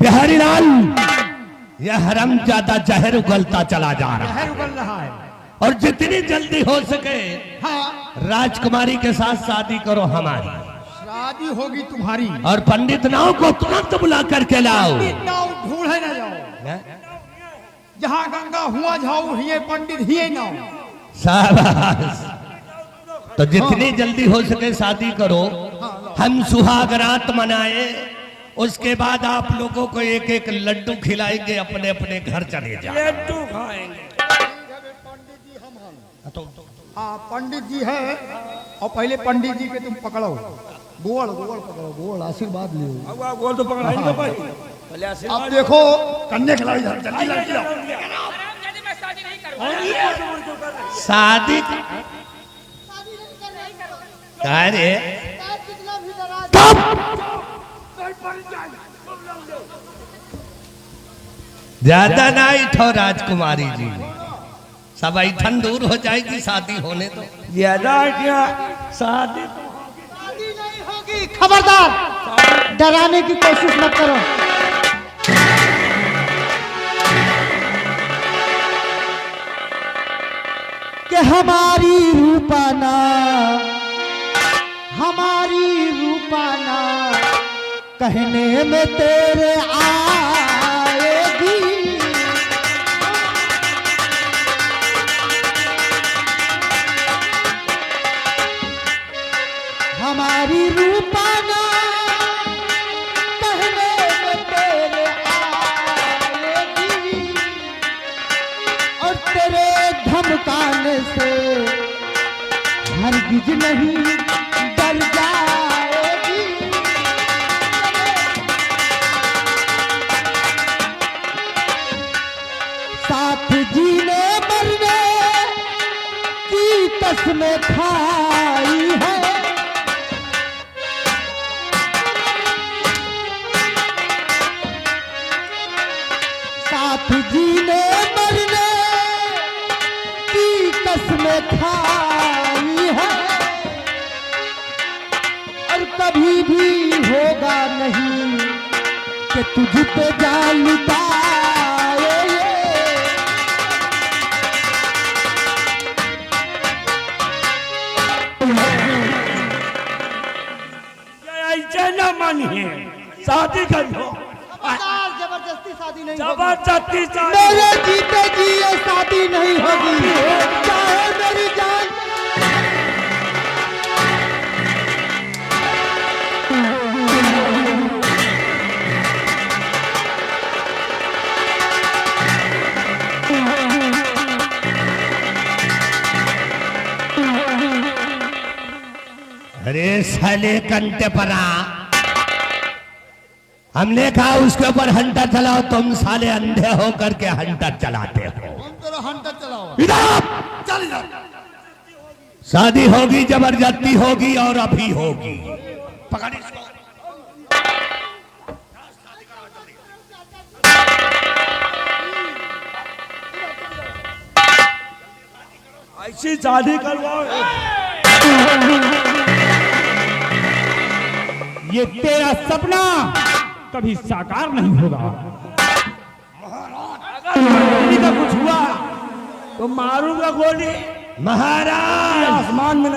बिहारी लाल, यह हरामजादा जहर उगलता चला जा रहा है, उगल रहा है। और जितनी जल्दी हो सके राजकुमारी के साथ शादी करो हमारी। शादी होगी तुम्हारी। और पंडित नाव को तुरंत बुला करके लाओ। नाव ढूंढे न जाओ, जहाँ गंगा हुआ जाओ हिये पंडित हिये नाव। शाबाश। तो जितनी जल्दी हो सके शादी करो, हम सुहाग रात मनाए, उसके बाद आप लोगों को एक एक लड्डू खिलाएंगे, अपने अपने घर चले जाओ। लड्डू खाएंगे। हाँ पंडित जी है, और पहले पंडित जी के तुम पकड़ो, गोड़ गोड़ पकड़ो, गोड़ आशीर्वाद लो। अब गोल तो पकड़ा ही तो भाई। पहले आशीर्वाद। अब देखो कन्या खिलाई जल्दी लड़की लाओ। शादी अरे ज्यादा ना इठो राजकुमारी जी, सब ऐठन दूर हो जाएगी, शादी होने तो। ज्यादा क्या शादी नहीं होगी। खबरदार, डराने की कोशिश मत करो। कि हमारी रूपाना कहने में तेरे आएगी। हमारी रूपाना कहने में तेरे आएगी, और तेरे धमकाने से हरगिज नहीं डर जाएगी। साथ जीने मरने की कसमें खाई है, साथ जीने मरने की कसमें खाई है, और कभी भी होगा नहीं कि तुझ पे जान लुटाए। ऐसे न मानिए, शादी कर लो। जबरदस्ती शादी नहीं होगी। जबरदस्ती शादी। मेरे जीते जी ये शादी नहीं होगी, चाहे मेरी जान। अरे साले कंटे परा, हमने कहा उसके ऊपर हंटर चलाओ, तुम साले अंधे हो करके हंटर चलाते हो। हंटर चलाओ। इधर शादी होगी, जबरदस्ती होगी, और अभी होगी। पकड़ इसको। ऐसी शादी करवाओ। ये तेरा सपना कभी साकार नहीं होगा। अगर का कुछ हुआ तो मारूंगा गोली, महाराज आसमान में न।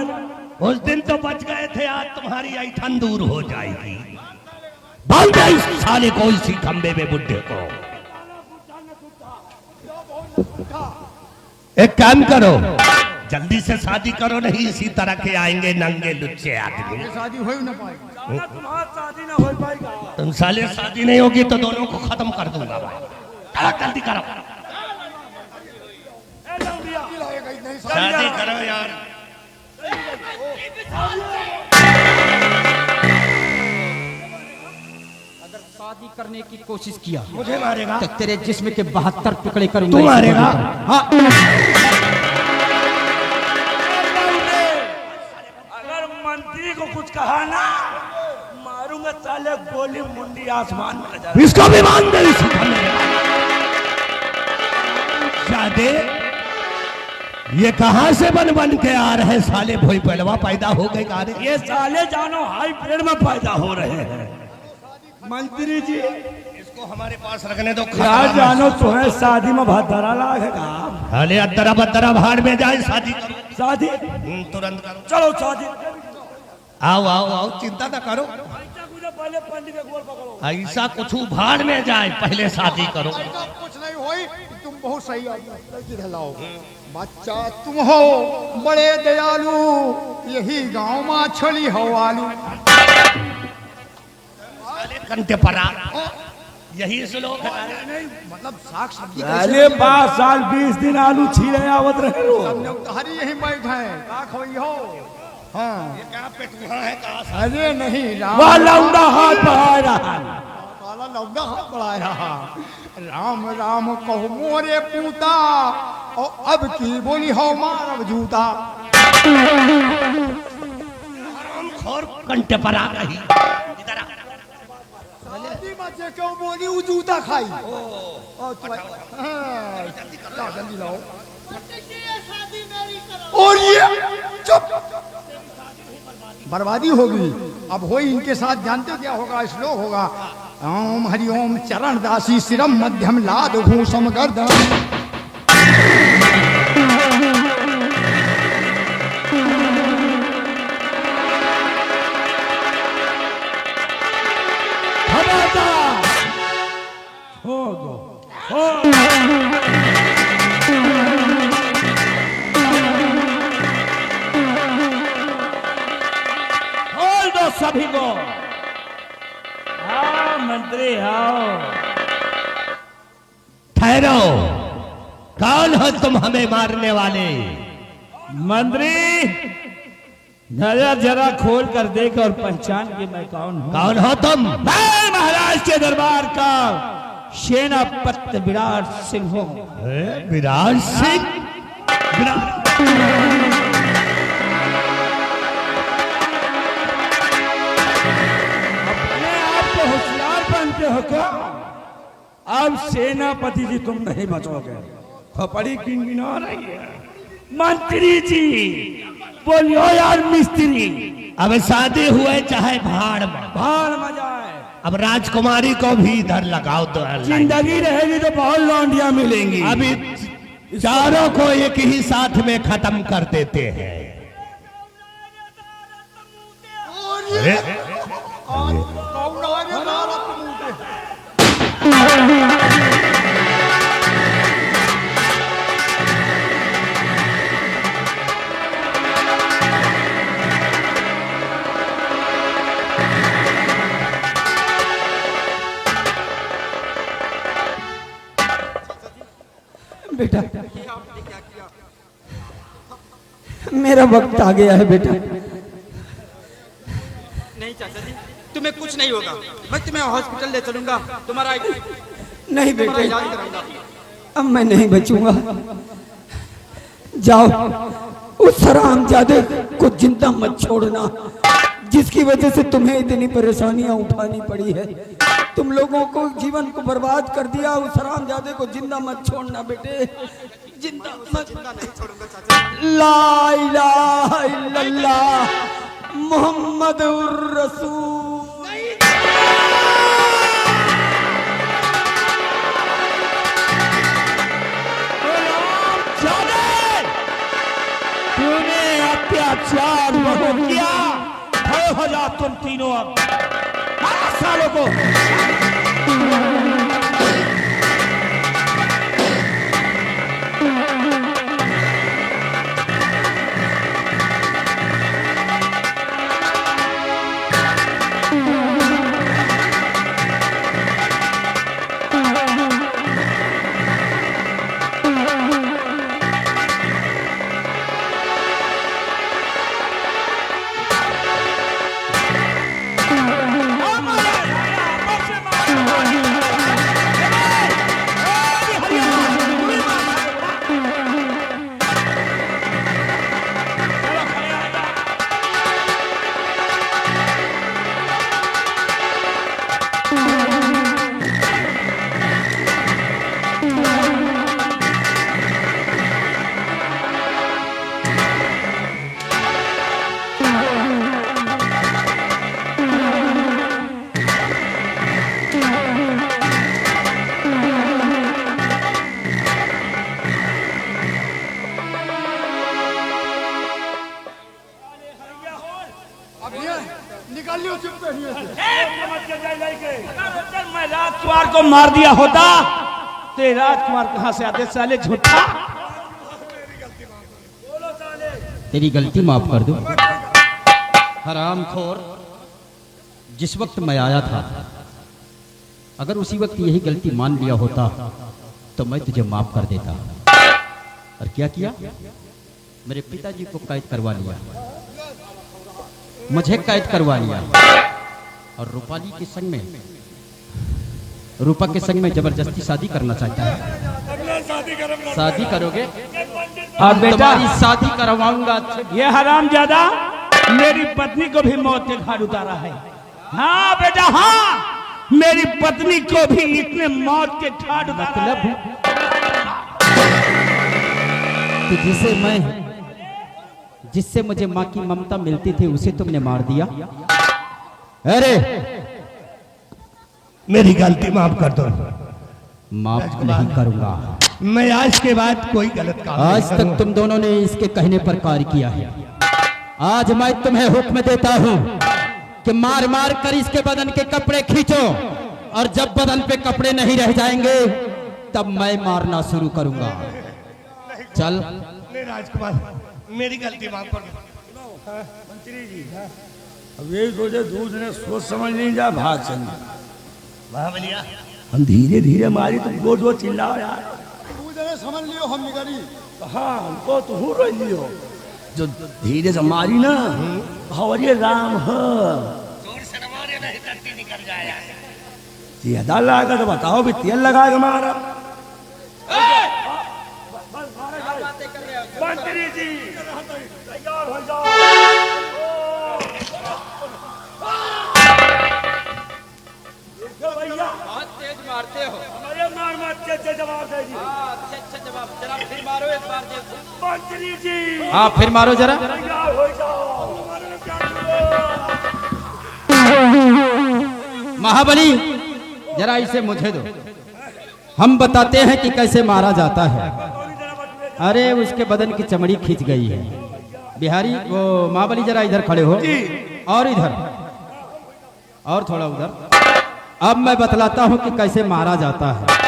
उस दिन तो बच गए थे, आज तुम्हारी ऐठन दूर हो जाएगी। बोल दे इस साले को, इसी खंबे में बुड्ढे को। एक काम करो, जल्दी से शादी करो, नहीं इसी तरह के आएंगे नंगे लुच्चे आदमी। शादी हो ही ना पाएगी। तुम्हारा शादी ना हो पाएगा। तुम साले शादी नहीं होगी तो दोनों को खत्म कर दूंगा भाई। जल्दी करो, शादी करो यार। अगर शादी करने की कोशिश किया मुझे मारेगा तो तेरे जिस्म के 72 टुकड़े करूंगा। तू मारेगा? हाँ। अगर मंत्री साले गोली मुंडी आसमान में ले जा। इसको भी मान दे जादे। ये कहां से बन बन के आ रहे साले, भोई पहलवा पैदा हो गए का रे? ये साले जानो हाइब्रिड में पैदा हो रहे हैं। मंत्री जी इसको हमारे पास रखने दो। क्या जानो तुम्हें शादी में भद्रा लागेगा। अरे अदरा बदरा भाड़ में जाए, शादी करो। शादी तुरंत करो। चलो शादी। आओ आओ आओ, चिंता ना करो। पहले पंडित के गोल पकड़ो। ऐसा कुछ भाड़ में जाए, पहले शादी करो। कुछ नहीं होई, तुम बहुत सही आदमी लाओ। बच्चा तुम हो बड़े दयालु, यही गांव में छली हो आलू। कंटे परा यही श्लोक है। मतलब साग सब्जी पहले 5 साल 20 दिन आलू छीले आवत रहे लो। हरी यही बैठ है का खोई हो। हाँ ये क्या पेटुहा है का? अरे नहीं राम, वह लौंडा हाथ बढ़ा रहा। काला लौंडा हाथ बढ़ा रहा। राम राम कहो मोरे पूता, और अब की बोली हो मारब जूता। खोर कंटे परा रही। इधर आ। बच्चे क्यों बोली वो जूता खाई। जल्दी लाओ। और ये चुप, बर्बादी होगी। अब हो इनके साथ, जानते हो क्या होगा? श्लोक होगा, ओम हरि ओम चरण दासी सिरम मध्यम लाद भूषम गर्दन। सभी को हाँ मंत्री आओ। ठहरो, कौन हो तुम हमें मारने वाले? मंत्री नजर जरा खोल कर देख और पहचान के मैं कौन हूँ। कौन हो तुम? मैं महाराज के दरबार का सेनापति विराट सिंह हूँ। विराट सिंह? हो क्या? अब सेनापति जी तुम नहीं बचोगे। खपड़ी किंगिना रही है। मंत्री जी बोलियो यार मिस्त्री। अब शादी हुए चाहे भाड़ में जाए। अब राजकुमारी को भी इधर लगाओ तो जिंदगी रहेगी तो बहुत लौंडियां मिलेंगी। अभी चारों को एक ही साथ में खत्म कर देते हैं। बेटा मेरा वक्त आ गया है बेटा। नहीं चाचा जी, तुम्हें कुछ नहीं होगा। मैं तुम्हें हॉस्पिटल ले चलूंगा, तुम्हारा नहीं बेटे, इलाज कराऊंगा। अब मैं नहीं बचूंगा। जाओ, उस हरामजादे को जिंदा मत छोड़ना, जिसकी वजह से तुम्हें इतनी परेशानियां उठानी पड़ी है। तुम लोगों को जीवन को बर्बाद कर दिया। उस हरामजादे को जिंदा मत छोड़ना बेटे, जिंदा नहीं छोड़ूंगा चाचा। ला इलाहा इल्लल्लाह मुहम्मदुर रसूल। तूने अत्याचार बहुत किया। हो जा तुम तीनों अब 5 सालों को। अब ये निकाल लियो चुप रहिए मैं राजकुमार को मार दिया होता तो राजकुमार कहां से आते साले झूठा। तेरी गलती माफ कर दो हरामखोर। जिस वक्त मैं आया था अगर उसी वक्त यही गलती मान लिया होता तो मैं तुझे माफ कर देता। और क्या किया, मेरे पिताजी को कैद करवा लिया, मुझे कैद करवा लिया और रूपाली के संग में, रूपा के संग में जबरदस्ती शादी करना चाहता है। शादी करोगे और बेटा तुम्हारी शादी करवाऊंगा। ये हरामजादा मेरी पत्नी को भी मौत के घाट उतारा है। हाँ बेटा हाँ, मेरी पत्नी को भी इसने मौत के घाट उतारा है। तो जिससे मुझे माँ की ममता मिलती थी उसे तुमने मार दिया। अरे मेरी गलती माफ कर दो। माफ नहीं करूंगा। मैं आज के बाद कोई गलत काम नहीं आज तक तुम दोनों ने इसके कहने पर कार्य किया है। आज मैं तुम्हें हुक्म देता हूं कि मार मार कर इसके बदन के कपड़े खींचो और जब बदन पे कपड़े नहीं रह जाएंगे तब मैं मारना शुरू करूंगा। चल नहीं राजकुमार, मेरी गलती माफ कर दो। मंत्री जी अब यही सोचे दूसरे सोच समझ नहीं जा भाग चल। महाबलिया हम धीरे धीरे मारी तुम जोर जोर चिल्लाओ यार। तू जरा समझ लियो हम निकली। हाँ हमको तो हो रही हो जो धीरे से मारी ना हवरिये राम है ज्यादा लाएगा तो बताओ भी तेल लगाएगा हमारा। मंत्री जी तैयार हो जाओ। भैया बहुत तेज मारते हो। अरे मार मार अच्छे जवाब दे जी। अच्छा जवाब, जरा फिर मारो एक बार देखो। मंत्री जी हाँ फिर मारो जरा। तैयार हो जाओ। महाबली जरा इसे मुझे दो, हम बताते हैं कि कैसे मारा जाता है। अरे उसके बदन की चमड़ी खींच गई है। बिहारी वो महाबली जरा इधर खड़े हो और इधर और थोड़ा उधर। अब मैं बतलाता हूं कि कैसे मारा जाता है।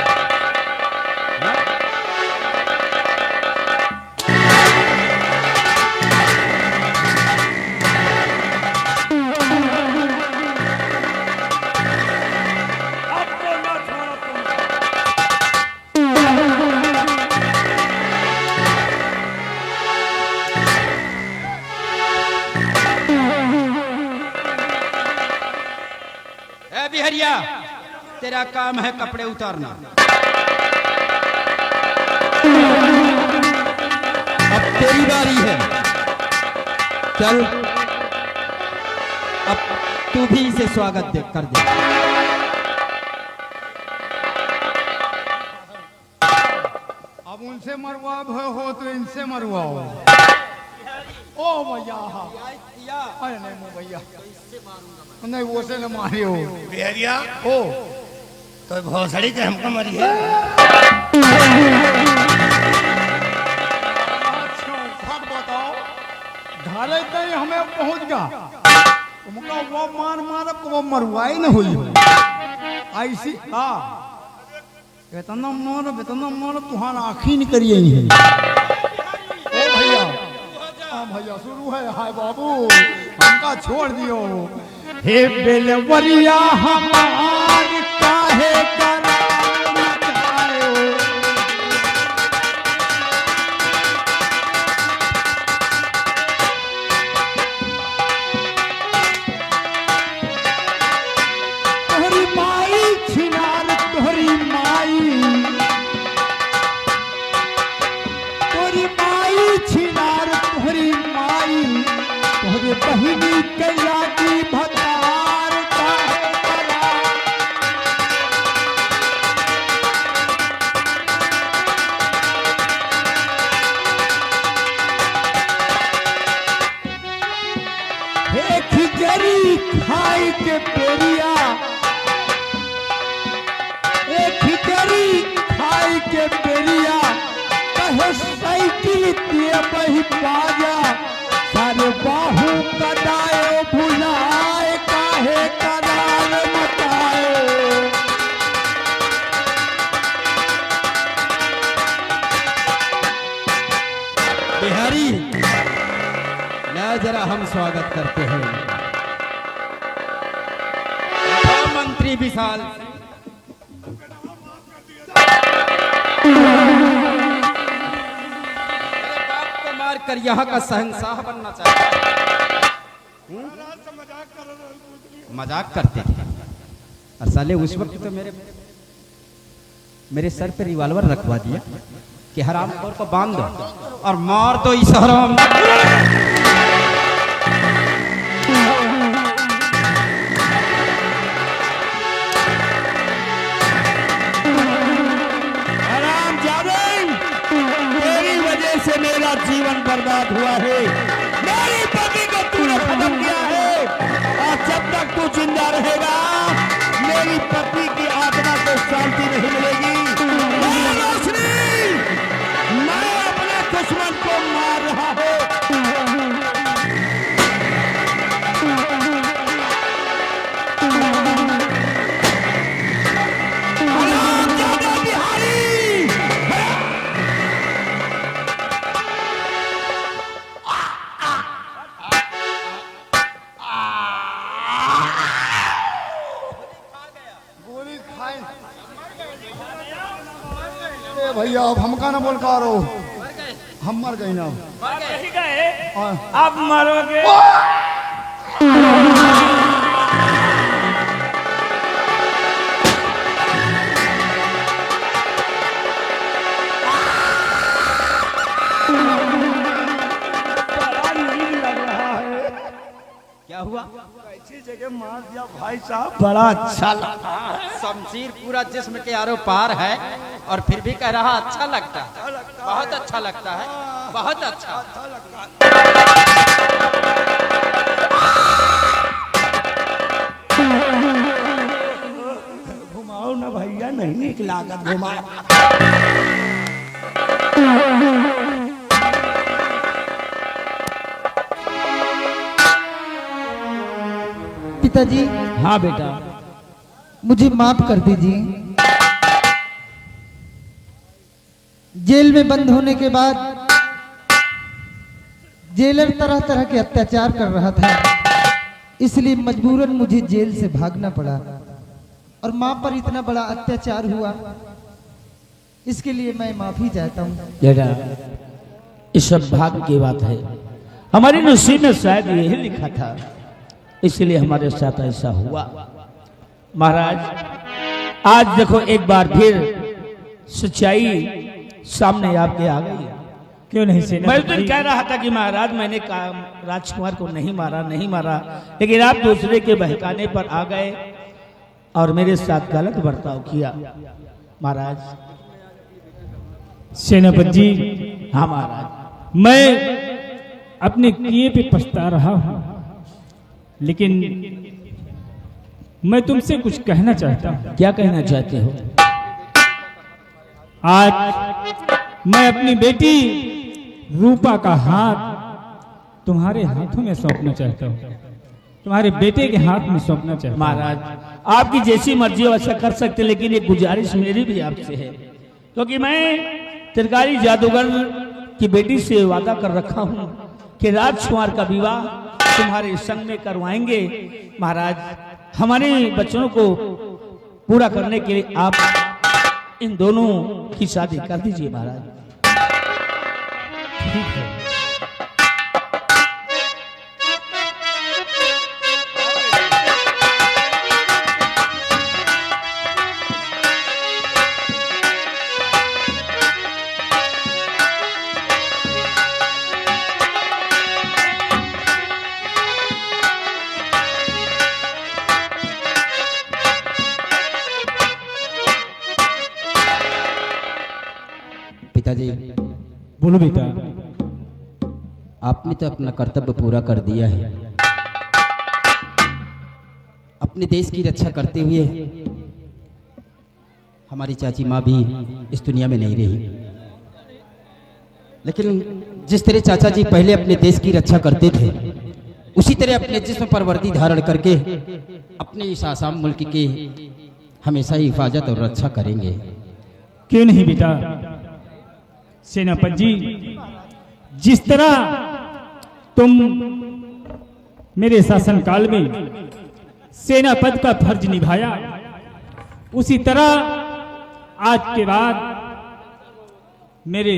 बिहरिया तेरा काम है कपड़े उतारना। अब तेरी बारी है। चल अब तू भी इसे स्वागत दे कर दे। अब उनसे मरवा हो तो इनसे मरवाओ। ओ भैया अरे नहीं वो भैया नहीं वो से न मारियो बिहारिया ओ तो भोसड़ी के हमको मरी है। फट बताओ ढाले तक हमें पहुंच गया तुमका वो मार मारब को वो मरवाई न हुई हो ऐसी हाँ इतना मार तुम्हारा आखी नहीं करिए है। ओ भैया हाँ भैया शुरू है। हाय बाबू हमका छोड़ दियो। हे बेलवरिया हमार काहे करार जायो। तोहरी माई छिनार तोहरी माई छिनार तोहरी माई तोहरे बहिनी कैया की भतार काहे करा। के पेरिया, एक खिचड़ी खाई के पेरिया, कहे साइकिल दिए बही बाजा, सारे बाहू कदाए भुलाए, काहे करार मचाए। बिहारी, ना जरा हम स्वागत करते हैं मंत्री विशाल। बाप को मार कर यहाँ का शहंशाह बनना चाहिए। मजाक करते थे और साले उस वक्त तो मेरे सर पे रिवॉल्वर रखवा दिया कि हरामखोर को बांध दो और मार दो इस हराम। तेरी वजह से मेरा जीवन बर्बाद हुआ है, मेरी पति को तूने खत्म किया है, और जब तक तू जिंदा रहेगा मेरी पत्नी की आत्मा को शांति नहीं मिलेगी। रोशनी, मैं अपने दुश्मन को मार रहा हूँ। भैया अब हमका ना बोल पा रहे, हम मर गए ना। आप मरोगे। क्या हुआ? ऐसी जगह मार दिया भाई साहब, बड़ा अच्छा लगा। शमशीर पूरा जिस्म के आरो पार है और फिर भी कह रहा अच्छा लगता है। बहुत अच्छा लगता है, बहुत अच्छा। घुमाओ ना भैया, नहीं नीक लागत, घुमाओ। पिताजी। हाँ बेटा, मुझे माफ कर दीजिए। जेल में बंद होने के बाद जेलर तरह तरह के अत्याचार कर रहा था, इसलिए मजबूरन मुझे जेल से भागना पड़ा और माँ पर इतना बड़ा अत्याचार हुआ, इसके लिए मैं माफी चाहता हूँ। बेटा, इस सब भाग्य की बात है, हमारी नसीब में शायद यही लिखा था, इसलिए हमारे साथ ऐसा हुआ। महाराज, आज देखो एक बार फिर सच्चाई सामने आपके आ गई। क्यों नहीं सेना? मैं तो कह रहा था कि महाराज मैंने राजकुमार को नहीं मारा, लेकिन आप दूसरे के बहकाने पर आ गए और मेरे साथ गलत बर्ताव किया। महाराज। सेनापति जी, हाँ महाराज, मैं अपने किए पे पछता रहा हूँ, लेकिन मैं तुमसे कुछ कहना चाहता हूँ। क्या कहना चाहते हो? आज मैं अपनी बेटी रूपा का हाथ तुम्हारे हाथों में सौंपना चाहता हूँ, तुम्हारे बेटे के हाथ में सौंपना चाहता हूँ। महाराज, आपकी जैसी मर्जी वैसा कर सकते, लेकिन एक गुजारिश मेरी भी आपसे है, क्योंकि मैं त्रिकाली जादूगर की बेटी से वादा कर रखा हूँ कि राजकुमार का विवाह तुम्हारे संग में करवाएंगे। महाराज, हमारे बच्चों को पूरा करने के लिए आप इन दोनों की शादी कर दीजिए। महाराज ठीक है। पिताजी, बोलो बेटा। आपने तो अपना कर्तव्य पूरा कर दिया है। अपने देश की रक्षा करते हुए हमारी चाची माँ भी इस दुनिया में नहीं रही, लेकिन जिस तरह चाचा जी पहले अपने देश की रक्षा करते थे, उसी तरह अपने जिस्म पर वर्दी धारण करके अपने इस आसाम मुल्क की हमेशा ही हिफाजत और रक्षा करेंगे। क्यों नहीं बेटा सेनापति जी, जिस तरह तुम मेरे शासनकाल में सेनापति का फर्ज निभाया, उसी तरह आज के बाद मेरे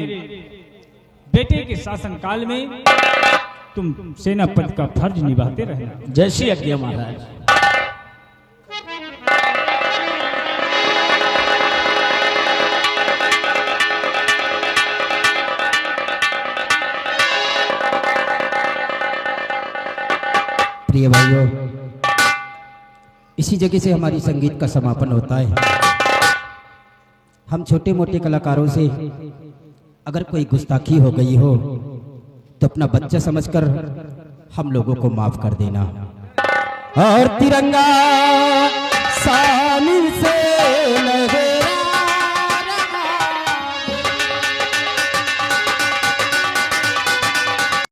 बेटे के शासनकाल में तुम सेनापति का फर्ज निभाते रहना। जैसी आज्ञा महाराज। प्रिय भाइयों, इसी जगह से हमारी संगीत का समापन होता है। हम छोटे मोटे कलाकारों से अगर कोई गुस्ताखी हो गई हो तो अपना बच्चा समझकर हम लोगों को माफ कर देना। और तिरंगा शान से